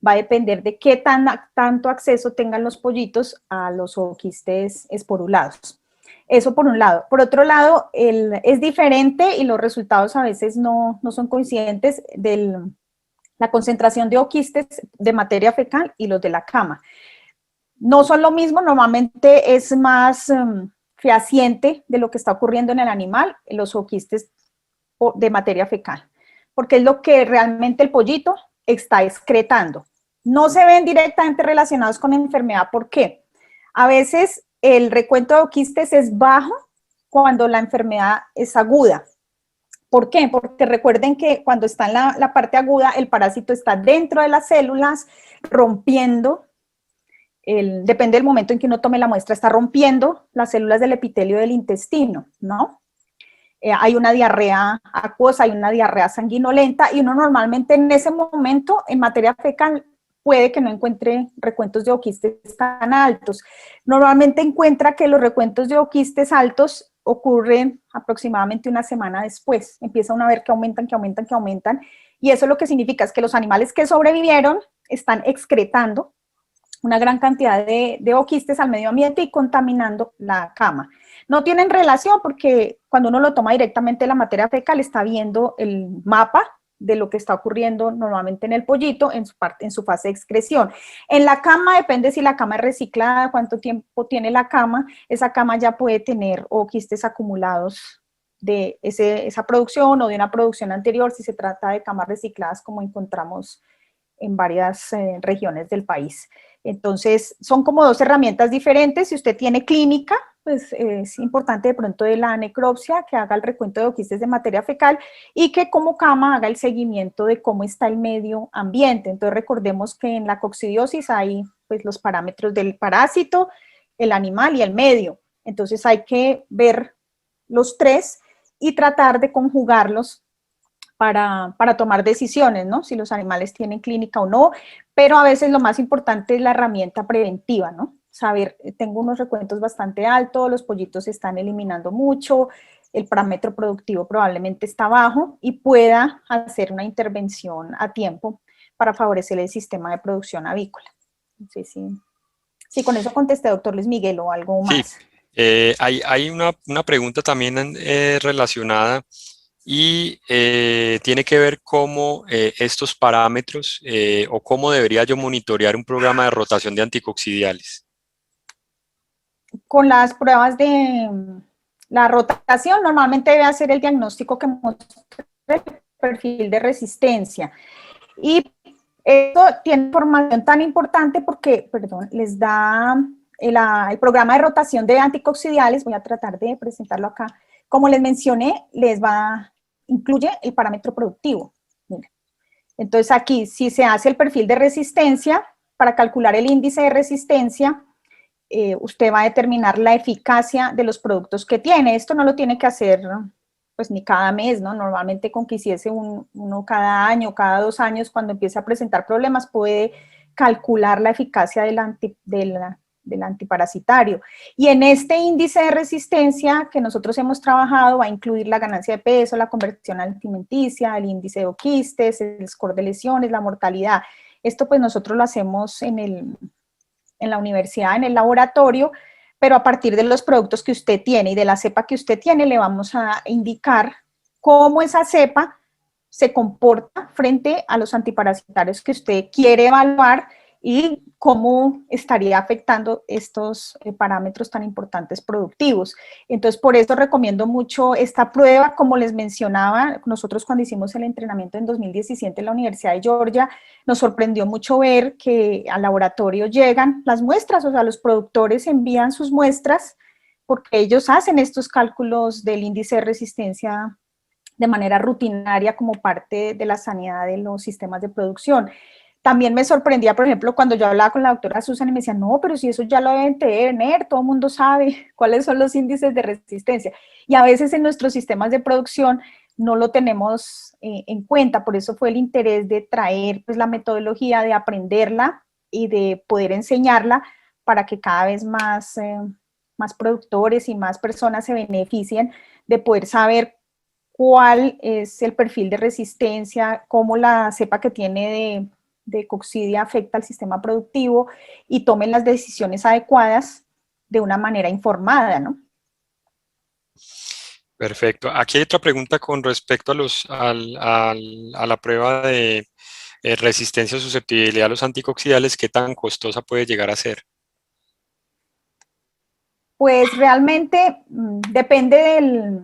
va a depender de qué tanto acceso tengan los pollitos a los ooquistes esporulados. Eso por un lado. Por otro lado, es diferente y los resultados a veces no son coincidentes de la concentración de ooquistes de materia fecal y los de la cama. No son lo mismo, normalmente es más fehaciente de lo que está ocurriendo en el animal, los ooquistes de materia fecal, porque es lo que realmente el pollito está excretando. No se ven directamente relacionados con enfermedad. ¿Por qué? A veces el recuento de ooquistes es bajo cuando la enfermedad es aguda. ¿Por qué? Porque recuerden que cuando está en la parte aguda, el parásito está dentro de las células rompiendo, depende del momento en que uno tome la muestra, está rompiendo las células del epitelio del intestino, ¿no? Hay una diarrea acuosa, hay una diarrea sanguinolenta y uno normalmente en ese momento en materia fecal puede que no encuentre recuentos de ooquistes tan altos. Normalmente encuentra que los recuentos de ooquistes altos ocurren aproximadamente una semana después. Empieza uno a ver que aumentan, que aumentan, que aumentan y eso lo que significa es que los animales que sobrevivieron están excretando una gran cantidad de ooquistes al medio ambiente y contaminando la cama. No tienen relación porque cuando uno lo toma directamente de la materia fecal está viendo el mapa de lo que está ocurriendo normalmente en el pollito en su fase de excreción. En la cama depende si la cama es reciclada, cuánto tiempo tiene la cama, esa cama ya puede tener o quistes acumulados de esa producción o de una producción anterior si se trata de camas recicladas como encontramos en varias regiones del país. Entonces, son como dos herramientas diferentes. Si usted tiene clínica, pues es importante de pronto de la necropsia, que haga el recuento de oquistes de materia fecal y que como cama haga el seguimiento de cómo está el medio ambiente. Entonces, recordemos que en la coccidiosis hay pues los parámetros del parásito, el animal y el medio. Entonces, hay que ver los tres y tratar de conjugarlos para tomar decisiones, ¿no? Si los animales tienen clínica o no, pero a veces lo más importante es la herramienta preventiva, ¿no? Saber, tengo unos recuentos bastante altos, los pollitos se están eliminando mucho, el parámetro productivo probablemente está bajo y pueda hacer una intervención a tiempo para favorecer el sistema de producción avícola. No sé si con eso contesté, doctor Luis Miguel, o algo Sí, más. hay una pregunta también relacionada y tiene que ver cómo estos parámetros o cómo debería yo monitorear un programa de rotación de anticoccidiales. Con las pruebas de la rotación, normalmente debe hacer el diagnóstico que muestra el perfil de resistencia. Y esto tiene información tan importante porque, perdón, les da el programa de rotación de anticoccidiales, voy a tratar de presentarlo acá. Como les mencioné, incluye el parámetro productivo. Miren. Entonces aquí, si se hace el perfil de resistencia, para calcular el índice de resistencia, usted va a determinar la eficacia de los productos que tiene. Esto no lo tiene que hacer pues ni cada mes, ¿no? Normalmente con que hiciese uno cada año, cada 2 años, cuando empiece a presentar problemas, puede calcular la eficacia del antiparasitario. Y en este índice de resistencia que nosotros hemos trabajado va a incluir la ganancia de peso, la conversión alimenticia, el índice de oquistes, el score de lesiones, la mortalidad. Esto pues nosotros lo hacemos en la universidad, en el laboratorio, pero a partir de los productos que usted tiene y de la cepa que usted tiene, le vamos a indicar cómo esa cepa se comporta frente a los antiparasitarios que usted quiere evaluar y cómo estaría afectando estos parámetros tan importantes productivos. Entonces, por eso recomiendo mucho esta prueba. Como les mencionaba, nosotros cuando hicimos el entrenamiento en 2017 en la Universidad de Georgia, nos sorprendió mucho ver que al laboratorio llegan las muestras, o sea, los productores envían sus muestras porque ellos hacen estos cálculos del índice de resistencia de manera rutinaria como parte de la sanidad de los sistemas de producción. También me sorprendía, por ejemplo, cuando yo hablaba con la doctora Susan y me decía, no, pero si eso ya lo deben tener, todo el mundo sabe cuáles son los índices de resistencia. Y a veces en nuestros sistemas de producción no lo tenemos en cuenta, por eso fue el interés de traer pues, la metodología, de aprenderla y de poder enseñarla para que cada vez más productores y más personas se beneficien de poder saber cuál es el perfil de resistencia, cómo la cepa que tiene de coccidia afecta al sistema productivo y tomen las decisiones adecuadas de una manera informada, ¿no? Perfecto. Aquí hay otra pregunta con respecto a la prueba de resistencia o susceptibilidad a los anticoccidales. ¿Qué tan costosa puede llegar a ser? Pues realmente depende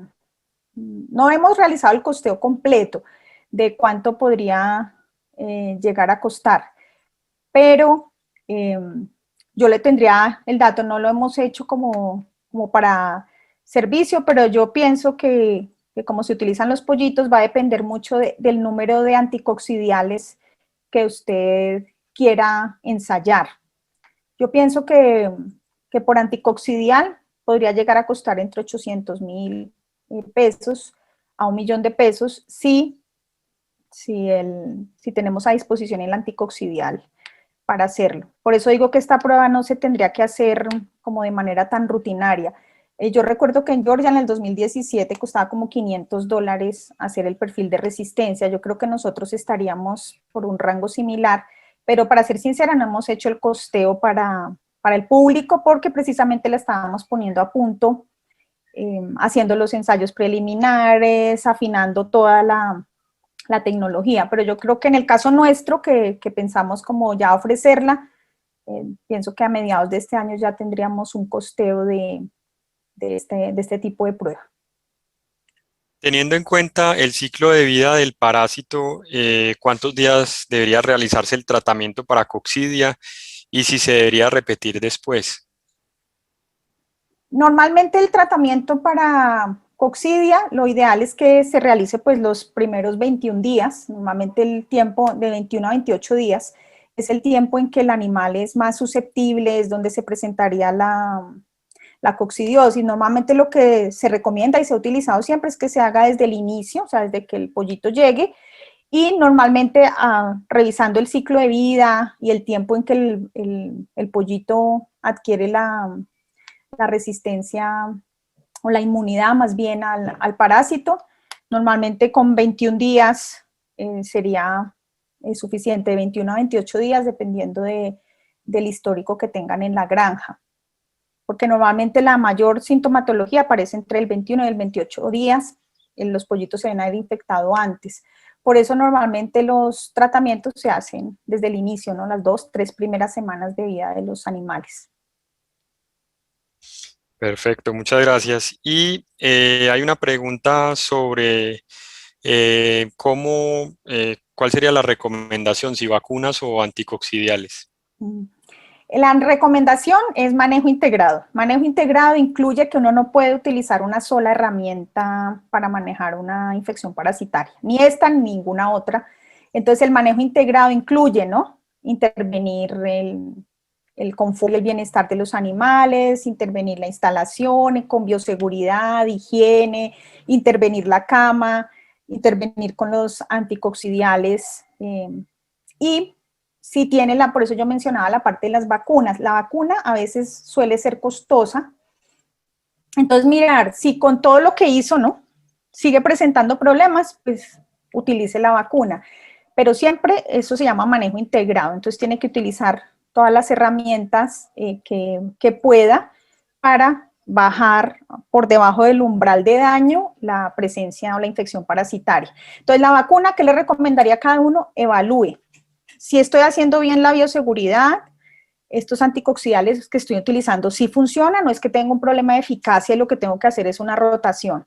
no hemos realizado el costeo completo de cuánto podría llegar a costar, pero yo le tendría el dato, no lo hemos hecho como para servicio, pero yo pienso que como se utilizan los pollitos va a depender mucho del número de anticoccidiales que usted quiera ensayar. Yo pienso que por anticoccidial podría llegar a costar entre 800,000 pesos a 1,000,000 de pesos si tenemos a disposición el anticoccidial para hacerlo. Por eso digo que esta prueba no se tendría que hacer como de manera tan rutinaria. Yo recuerdo que en Georgia en el 2017 costaba como $500 hacer el perfil de resistencia. Yo creo que nosotros estaríamos por un rango similar, pero para ser sincera no hemos hecho el costeo para el público porque precisamente la estábamos poniendo a punto haciendo los ensayos preliminares, afinando toda la tecnología. Pero yo creo que en el caso nuestro, que pensamos como ya ofrecerla, pienso que a mediados de este año ya tendríamos un costeo de este tipo de prueba. Teniendo en cuenta el ciclo de vida del parásito, ¿cuántos días debería realizarse el tratamiento para coccidia y si se debería repetir después? Normalmente el tratamiento para coccidia, lo ideal es que se realice pues los primeros 21 días, normalmente el tiempo de 21 a 28 días es el tiempo en que el animal es más susceptible, es donde se presentaría la coccidiosis. Normalmente lo que se recomienda y se ha utilizado siempre es que se haga desde el inicio, o sea, desde que el pollito llegue, y normalmente revisando el ciclo de vida y el tiempo en que el pollito adquiere la resistencia o la inmunidad más bien al parásito, normalmente con 21 días sería suficiente, de 21 a 28 días, dependiendo del histórico que tengan en la granja. Porque normalmente la mayor sintomatología aparece entre el 21 y el 28 días, los pollitos se ven a haber infectado antes. Por eso normalmente los tratamientos se hacen desde el inicio, ¿no? Las 2-3 primeras semanas de vida de los animales. Perfecto, muchas gracias. Y hay una pregunta sobre cuál sería la recomendación, si vacunas o anticoccidiales. La recomendación es manejo integrado. Manejo integrado incluye que uno no puede utilizar una sola herramienta para manejar una infección parasitaria, ni esta ni ninguna otra. Entonces el manejo integrado incluye, ¿no? Intervenir el confort y el bienestar de los animales, intervenir la instalación con bioseguridad, higiene, intervenir la cama, intervenir con los anticoccidiales y si tiene por eso yo mencionaba la parte de las vacunas. La vacuna a veces suele ser costosa. Entonces, mirar, si con todo lo que hizo, ¿no? Sigue presentando problemas, pues utilice la vacuna. Pero siempre eso se llama manejo integrado. Entonces, tiene que utilizar todas las herramientas que pueda para bajar por debajo del umbral de daño la presencia o la infección parasitaria. Entonces, la vacuna, ¿qué le recomendaría a cada uno? Evalúe si estoy haciendo bien la bioseguridad, estos anticoccidiales que estoy utilizando sí funcionan, no es que tenga un problema de eficacia y lo que tengo que hacer es una rotación.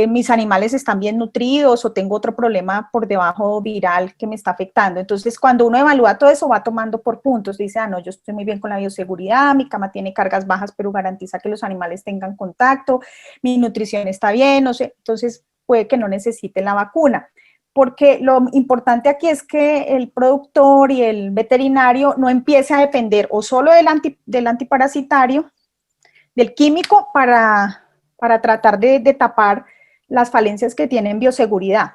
Mis animales están bien nutridos o tengo otro problema por debajo viral que me está afectando. Entonces, cuando uno evalúa todo eso, va tomando por puntos. Dice, no, yo estoy muy bien con la bioseguridad, mi cama tiene cargas bajas, pero garantiza que los animales tengan contacto, mi nutrición está bien, no sé. Entonces, puede que no necesite la vacuna. Porque lo importante aquí es que el productor y el veterinario no empiece a depender o solo del antiparasitario, del químico, para tratar de tapar las falencias que tiene en bioseguridad.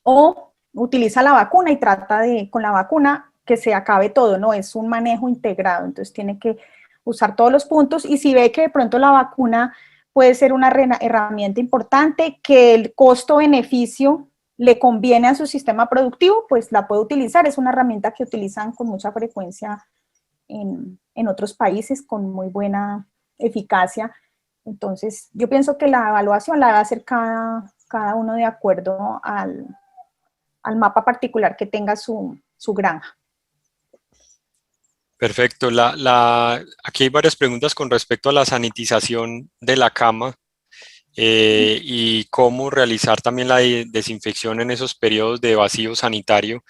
O utiliza la vacuna y trata con la vacuna que se acabe todo, no es un manejo integrado, entonces tiene que usar todos los puntos y si ve que de pronto la vacuna puede ser una herramienta importante, que el costo-beneficio le conviene a su sistema productivo, pues la puede utilizar. Es una herramienta que utilizan con mucha frecuencia en otros países con muy buena eficacia. Entonces, yo pienso que la evaluación la debe hacer cada uno de acuerdo al mapa particular que tenga su granja. Perfecto. Aquí hay varias preguntas con respecto a la sanitización de la cama. Y cómo realizar también la desinfección en esos periodos de vacío sanitario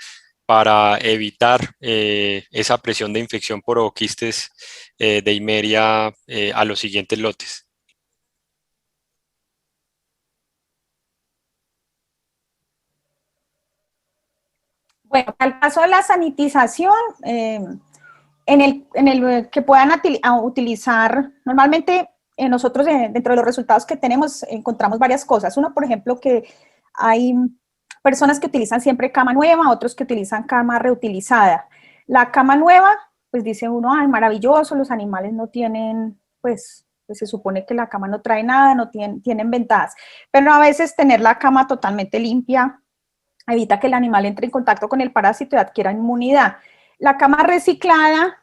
para evitar esa presión de infección por ovoquistes de Eimeria a los siguientes lotes. Bueno, al caso de la sanitización, en el que puedan utilizar, normalmente nosotros dentro de los resultados que tenemos encontramos varias cosas. Uno, por ejemplo, que hay personas que utilizan siempre cama nueva, otros que utilizan cama reutilizada. La cama nueva, pues dice uno, ay, maravilloso, los animales no tienen, pues se supone que la cama no trae nada, no tienen ventajas, pero a veces tener la cama totalmente limpia evita que el animal entre en contacto con el parásito y adquiera inmunidad. La cama reciclada,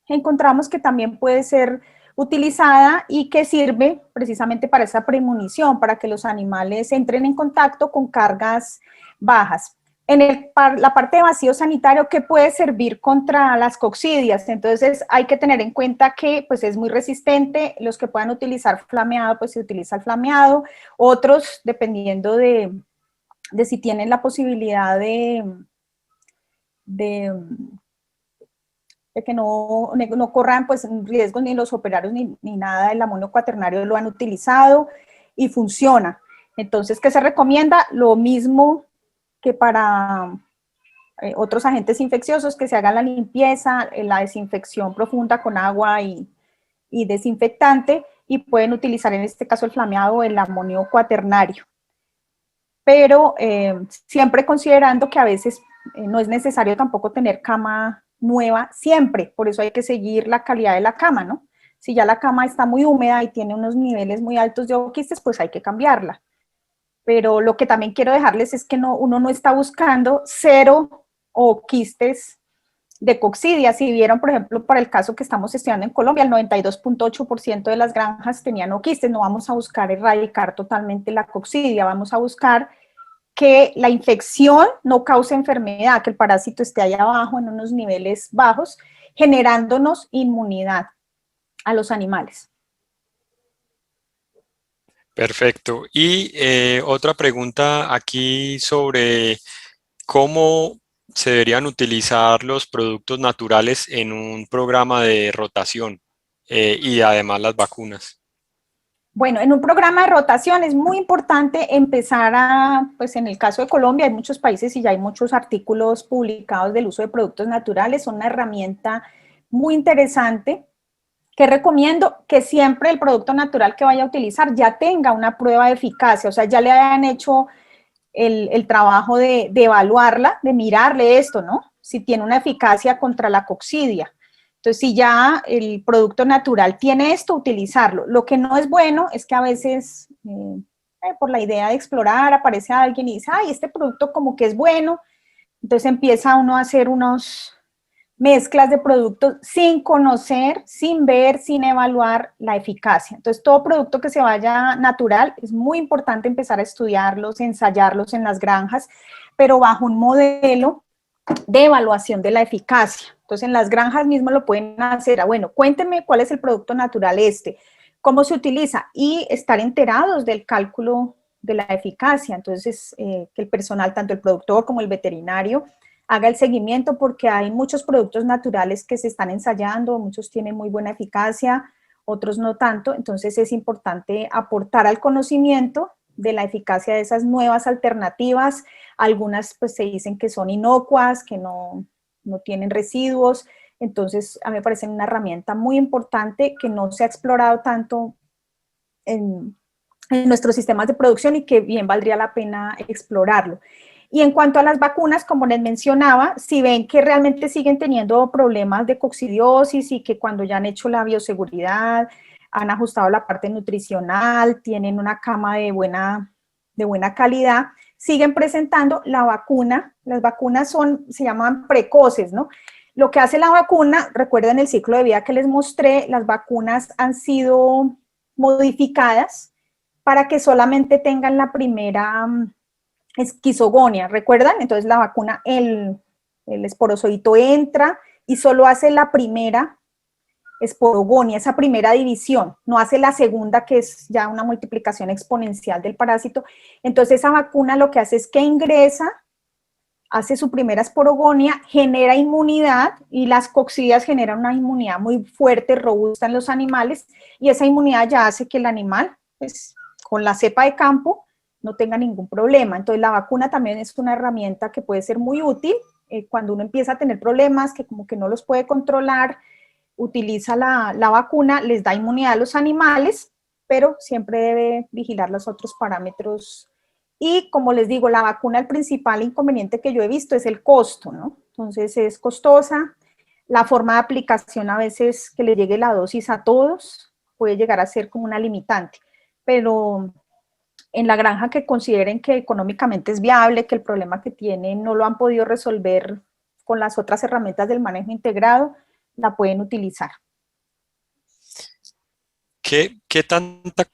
encontramos que también puede ser utilizada y que sirve precisamente para esa premonición, para que los animales entren en contacto con cargas bajas. La parte de vacío sanitario, ¿qué puede servir contra las coccidias? Entonces hay que tener en cuenta que pues, es muy resistente. Los que puedan utilizar flameado, pues se utiliza el flameado. Otros, dependiendo de si tienen la posibilidad de que no corran pues, riesgos ni los operarios ni nada, el amonio cuaternario lo han utilizado y funciona. Entonces, ¿qué se recomienda? Lo mismo que para otros agentes infecciosos, que se haga la limpieza, la desinfección profunda con agua y desinfectante, y pueden utilizar en este caso el flameado o el amonio cuaternario. Pero siempre considerando que a veces no es necesario tampoco tener cama nueva siempre, por eso hay que seguir la calidad de la cama, ¿no? Si ya la cama está muy húmeda y tiene unos niveles muy altos de oquistes, pues hay que cambiarla. Pero lo que también quiero dejarles es que uno no está buscando cero oquistes de coccidia. Si vieron, por ejemplo, para el caso que estamos estudiando en Colombia, el 92.8% de las granjas tenían oquistes. No vamos a buscar erradicar totalmente la coccidia, vamos a buscar que la infección no cause enfermedad, que el parásito esté ahí abajo en unos niveles bajos, generándonos inmunidad a los animales. Perfecto. Y otra pregunta aquí sobre cómo se deberían utilizar los productos naturales en un programa de rotación y además las vacunas. Bueno, en un programa de rotación es muy importante empezar pues en el caso de Colombia, hay muchos países y ya hay muchos artículos publicados del uso de productos naturales, son una herramienta muy interesante que recomiendo que siempre el producto natural que vaya a utilizar ya tenga una prueba de eficacia, o sea, ya le hayan hecho el trabajo de evaluarla, de mirarle esto, ¿no? Si tiene una eficacia contra la coccidia. Entonces, si ya el producto natural tiene esto, utilizarlo. Lo que no es bueno es que a veces, por la idea de explorar, aparece alguien y dice, ay, este producto como que es bueno. Entonces empieza uno a hacer unos mezclas de productos sin conocer, sin ver, sin evaluar la eficacia. Entonces, todo producto que se vaya natural, es muy importante empezar a estudiarlos, ensayarlos en las granjas, pero bajo un modelo de evaluación de la eficacia. Entonces, en las granjas mismo lo pueden hacer. Bueno, cuéntenme cuál es el producto natural cómo se utiliza y estar enterados del cálculo de la eficacia. Entonces, que el personal, tanto el productor como el veterinario, haga el seguimiento porque hay muchos productos naturales que se están ensayando, muchos tienen muy buena eficacia, otros no tanto, entonces es importante aportar al conocimiento de la eficacia de esas nuevas alternativas. Algunas pues se dicen que son inocuas, que no tienen residuos, entonces a mí me parece una herramienta muy importante que no se ha explorado tanto en nuestros sistemas de producción y que bien valdría la pena explorarlo. Y en cuanto a las vacunas, como les mencionaba, si ven que realmente siguen teniendo problemas de coccidiosis y que cuando ya han hecho la bioseguridad, han ajustado la parte nutricional, tienen una cama de buena calidad, siguen presentando la vacuna. Las vacunas se llaman precoces, ¿no? Lo que hace la vacuna, recuerden el ciclo de vida que les mostré, las vacunas han sido modificadas para que solamente tengan la primera esquizogonia, ¿recuerdan? Entonces la vacuna, el esporozoito entra y solo hace la primera esporogonia, esa primera división, no hace la segunda que es ya una multiplicación exponencial del parásito. Entonces esa vacuna lo que hace es que ingresa, hace su primera esporogonia, genera inmunidad y las coccidias generan una inmunidad muy fuerte, robusta en los animales y esa inmunidad ya hace que el animal, pues con la cepa de campo, no tenga ningún problema. Entonces la vacuna también es una herramienta que puede ser muy útil cuando uno empieza a tener problemas que como que no los puede controlar, utiliza la vacuna, les da inmunidad a los animales, pero siempre debe vigilar los otros parámetros. Y como les digo, la vacuna, el principal inconveniente que yo he visto es el costo, ¿no? Entonces es costosa, la forma de aplicación a veces que le llegue la dosis a todos puede llegar a ser como una limitante, pero en la granja que consideren que económicamente es viable, que el problema que tienen no lo han podido resolver con las otras herramientas del manejo integrado, la pueden utilizar. ¿Qué tanta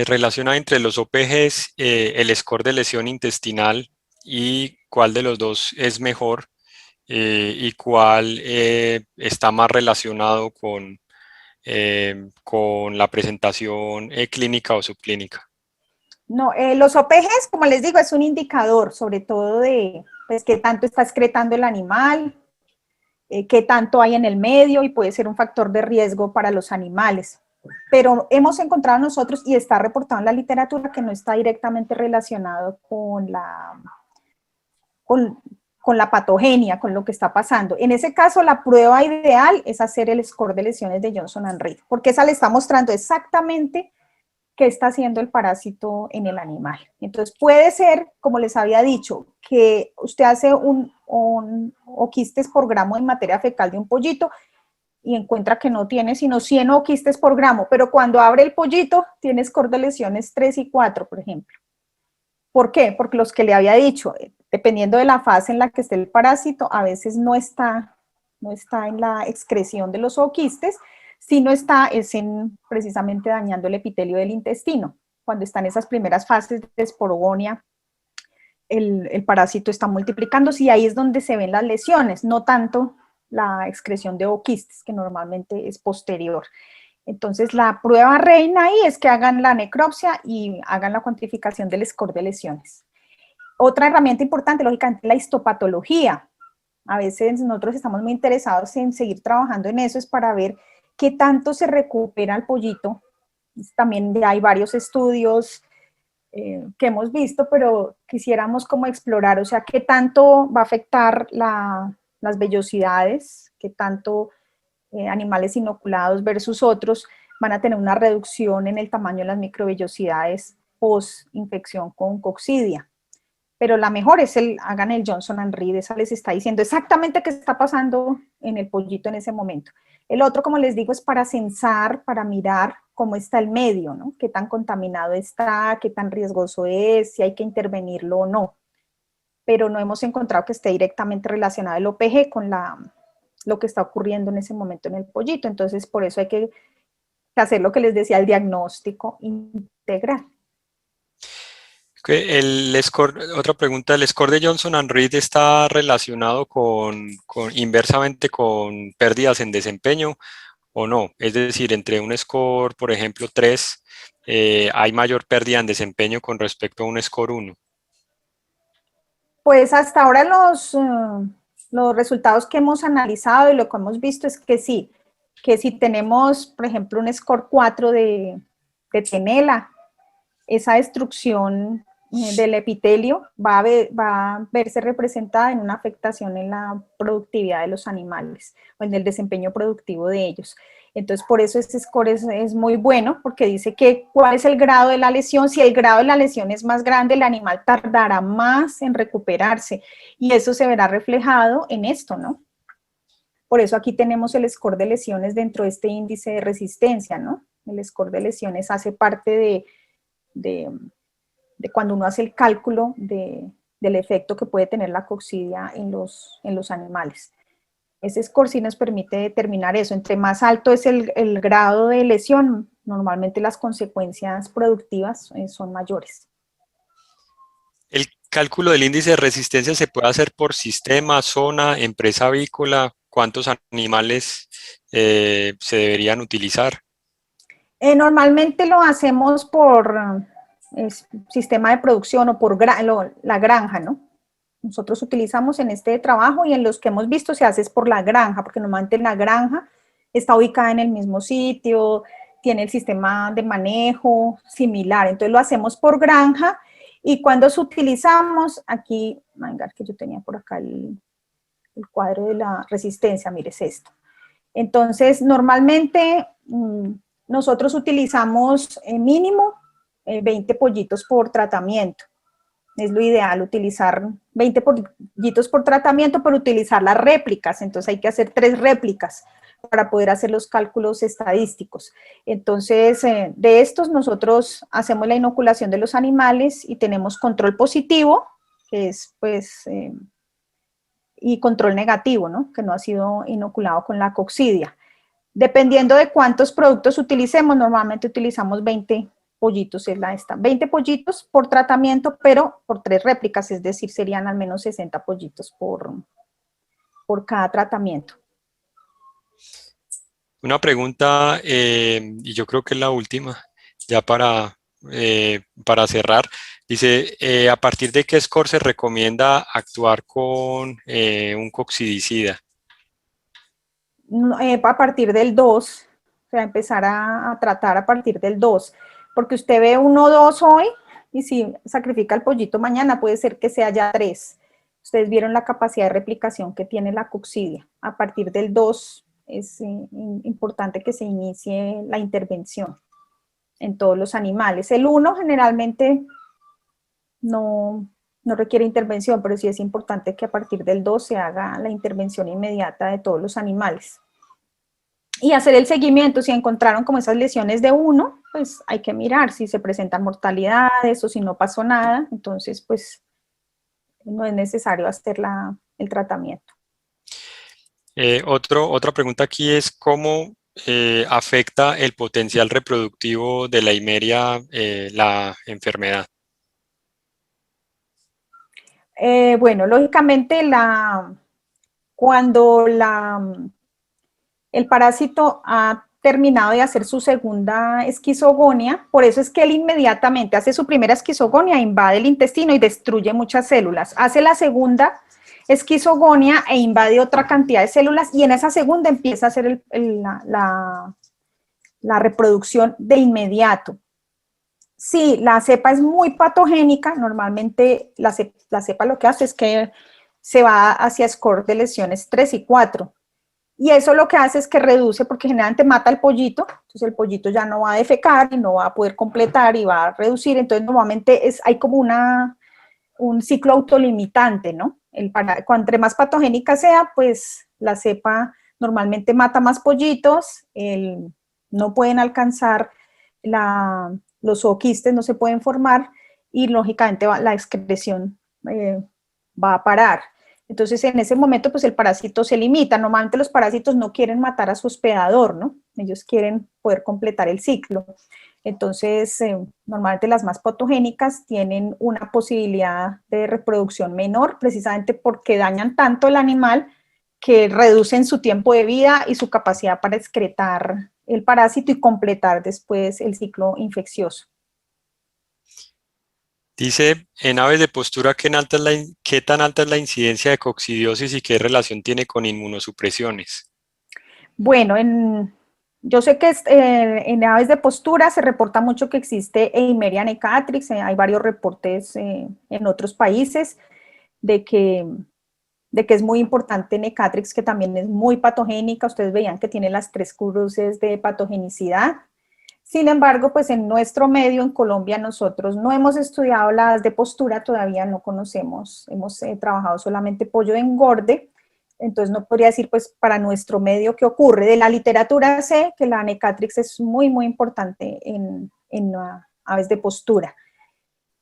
relación hay entre los OPGs, el score de lesión intestinal y cuál de los dos es mejor y cuál está más relacionado con la presentación clínica o subclínica? No, los OPGs, como les digo, es un indicador sobre todo de pues, qué tanto está excretando el animal, qué tanto hay en el medio y puede ser un factor de riesgo para los animales. Pero hemos encontrado nosotros, y está reportado en la literatura, que no está directamente relacionado con la patogenia, con lo que está pasando. En ese caso, la prueba ideal es hacer el score de lesiones de Johnson & Reed, porque esa le está mostrando exactamente qué está haciendo el parásito en el animal. Entonces puede ser, como les había dicho, que usted hace un oquistes por gramo en materia fecal de un pollito y encuentra que no tiene sino 100 oquistes por gramo, pero cuando abre el pollito tiene score de lesiones 3 y 4, por ejemplo. ¿Por qué? Porque los que le había dicho, dependiendo de la fase en la que esté el parásito, a veces no está en la excreción de los ooquistes, sino está precisamente dañando el epitelio del intestino. Cuando están esas primeras fases de esporogonia, el parásito está multiplicándose y ahí es donde se ven las lesiones, no tanto la excreción de ooquistes, que normalmente es posterior. Entonces, la prueba reina ahí es que hagan la necropsia y hagan la cuantificación del score de lesiones. Otra herramienta importante, lógicamente, la histopatología. A veces nosotros estamos muy interesados en seguir trabajando en eso, es para ver qué tanto se recupera el pollito. También ya hay varios estudios que hemos visto, pero quisiéramos como explorar, o sea, qué tanto va a afectar las vellosidades, qué tanto animales inoculados versus otros van a tener una reducción en el tamaño de las microvellosidades post-infección con coccidia. Pero la mejor es hagan el Johnson & Reed, esa les está diciendo exactamente qué está pasando en el pollito en ese momento. El otro, como les digo, es para censar, para mirar cómo está el medio, ¿no? Qué tan contaminado está, qué tan riesgoso es, si hay que intervenirlo o no. Pero no hemos encontrado que esté directamente relacionado el OPG con lo que está ocurriendo en ese momento en el pollito. Entonces, por eso hay que hacer lo que les decía, el diagnóstico integral. Otra pregunta, ¿el score de Johnson & Reed está relacionado inversamente con pérdidas en desempeño o no? Es decir, entre un score, por ejemplo, 3, ¿hay mayor pérdida en desempeño con respecto a un score 1? Pues hasta ahora los resultados que hemos analizado y lo que hemos visto es que sí, que si tenemos, por ejemplo, un score 4 de tenela, esa destrucción del epitelio va a verse representada en una afectación en la productividad de los animales o en el desempeño productivo de ellos. Entonces, por eso este score es muy bueno, porque dice que cuál es el grado de la lesión. Si el grado de la lesión es más grande, el animal tardará más en recuperarse y eso se verá reflejado en esto, ¿no? Por eso aquí tenemos el score de lesiones dentro de este índice de resistencia, ¿no? El score de lesiones hace parte de cuando uno hace el cálculo del efecto que puede tener la coccidia en los animales. Ese score sí nos permite determinar eso. Entre más alto es el grado de lesión, normalmente las consecuencias productivas son mayores. ¿El cálculo del índice de resistencia se puede hacer por sistema, zona, empresa avícola? ¿Cuántos animales se deberían utilizar? Normalmente lo hacemos por sistema de producción o por la granja, ¿no? Nosotros utilizamos en este trabajo y en los que hemos visto se hace es por la granja, porque normalmente la granja está ubicada en el mismo sitio, tiene el sistema de manejo similar, entonces lo hacemos por granja y cuando utilizamos, aquí, venga, que yo tenía por acá el cuadro de la resistencia, mire, es esto. Entonces, normalmente nosotros utilizamos mínimo 20 pollitos por tratamiento. Es lo ideal utilizar 20 pollitos por tratamiento, pero utilizar las réplicas. Entonces hay que hacer 3 réplicas para poder hacer los cálculos estadísticos. Entonces, de estos nosotros hacemos la inoculación de los animales y tenemos control positivo, que es pues, y control negativo, ¿no? Que no ha sido inoculado con la coccidia. Dependiendo de cuántos productos utilicemos, normalmente utilizamos 20 pollitos, es la esta. 20 pollitos por tratamiento, pero por 3 réplicas, es decir, serían al menos 60 pollitos por cada tratamiento. Una pregunta, y yo creo que es la última, ya para cerrar. Dice, ¿a partir de qué score se recomienda actuar con un coccidicida? A partir del 2, o sea, empezar a tratar a partir del 2, porque usted ve 1 o 2 hoy, y si sacrifica el pollito mañana, puede ser que sea ya 3. Ustedes vieron la capacidad de replicación que tiene la coccidia. A partir del 2 es importante que se inicie la intervención en todos los animales. El 1 generalmente no requiere intervención, pero sí es importante que a partir del 2 se haga la intervención inmediata de todos los animales. Y hacer el seguimiento, si encontraron como esas lesiones de 1, pues hay que mirar si se presentan mortalidades o si no pasó nada, entonces pues no es necesario hacer el tratamiento. Otra pregunta aquí es cómo afecta el potencial reproductivo de la Eimeria la enfermedad. Bueno, lógicamente cuando el parásito ha terminado de hacer su segunda esquizogonia, por eso es que él inmediatamente hace su primera esquizogonia, invade el intestino y destruye muchas células. Hace la segunda esquizogonia e invade otra cantidad de células y en esa segunda empieza a hacer la reproducción de inmediato. Si la cepa es muy patogénica, normalmente la cepa lo que hace es que se va hacia score de lesiones 3 y 4. Y eso lo que hace es que reduce, porque generalmente mata el pollito, entonces el pollito ya no va a defecar y no va a poder completar y va a reducir, entonces normalmente hay como un ciclo autolimitante, ¿no? Entre más patogénica sea, pues la cepa normalmente mata más pollitos, no pueden alcanzar los zooquistes, no se pueden formar y lógicamente la excreción va a parar. Entonces, en ese momento, pues el parásito se limita. Normalmente los parásitos no quieren matar a su hospedador, ¿no? Ellos quieren poder completar el ciclo. Entonces, normalmente las más patogénicas tienen una posibilidad de reproducción menor, precisamente porque dañan tanto el animal que reducen su tiempo de vida y su capacidad para excretar el parásito y completar después el ciclo infeccioso. Dice, en aves de postura, ¿qué tan alta es la incidencia de coccidiosis y qué relación tiene con inmunosupresiones? Bueno, yo sé que en aves de postura se reporta mucho que existe Eimeria necatrix, hay varios reportes en otros países de que es muy importante necatrix, que también es muy patogénica. Ustedes veían que tiene las 3 cruces de patogenicidad. Sin embargo, pues en nuestro medio, en Colombia, nosotros no hemos estudiado las de postura, todavía no conocemos, hemos trabajado solamente pollo de engorde, entonces no podría decir pues para nuestro medio qué ocurre. De la literatura sé que la necatrix es muy, muy importante en aves de postura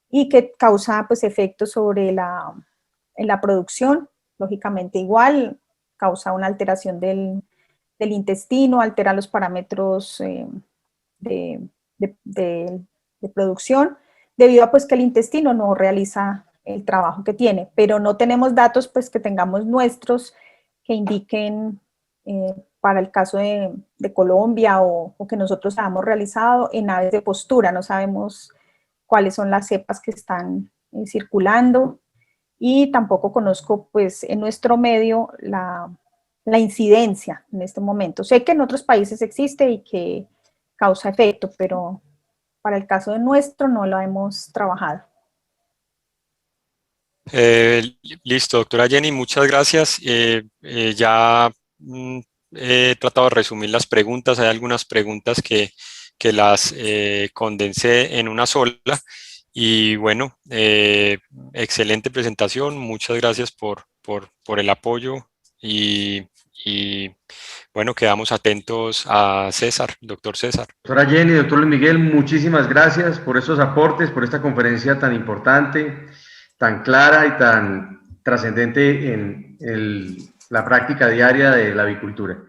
y que causa pues efectos en la producción, lógicamente igual, causa una alteración del intestino, altera los parámetros de producción, debido a pues que el intestino no realiza el trabajo que tiene, pero no tenemos datos pues que tengamos nuestros que indiquen para el caso de Colombia o que nosotros hayamos realizado en aves de postura, no sabemos cuáles son las cepas que están circulando y tampoco conozco pues en nuestro medio la incidencia en este momento. Sé que en otros países existe y que causa efecto, pero para el caso de nuestro no lo hemos trabajado. Listo, doctora Jenny, muchas gracias. Ya he tratado de resumir las preguntas. Hay algunas preguntas que las condensé en una sola. Y bueno, excelente presentación. Muchas gracias por el apoyo y bueno, quedamos atentos a César, doctor César. Doctora Jenny, doctor Luis Miguel, muchísimas gracias por esos aportes, por esta conferencia tan importante, tan clara y tan trascendente en la práctica diaria de la avicultura.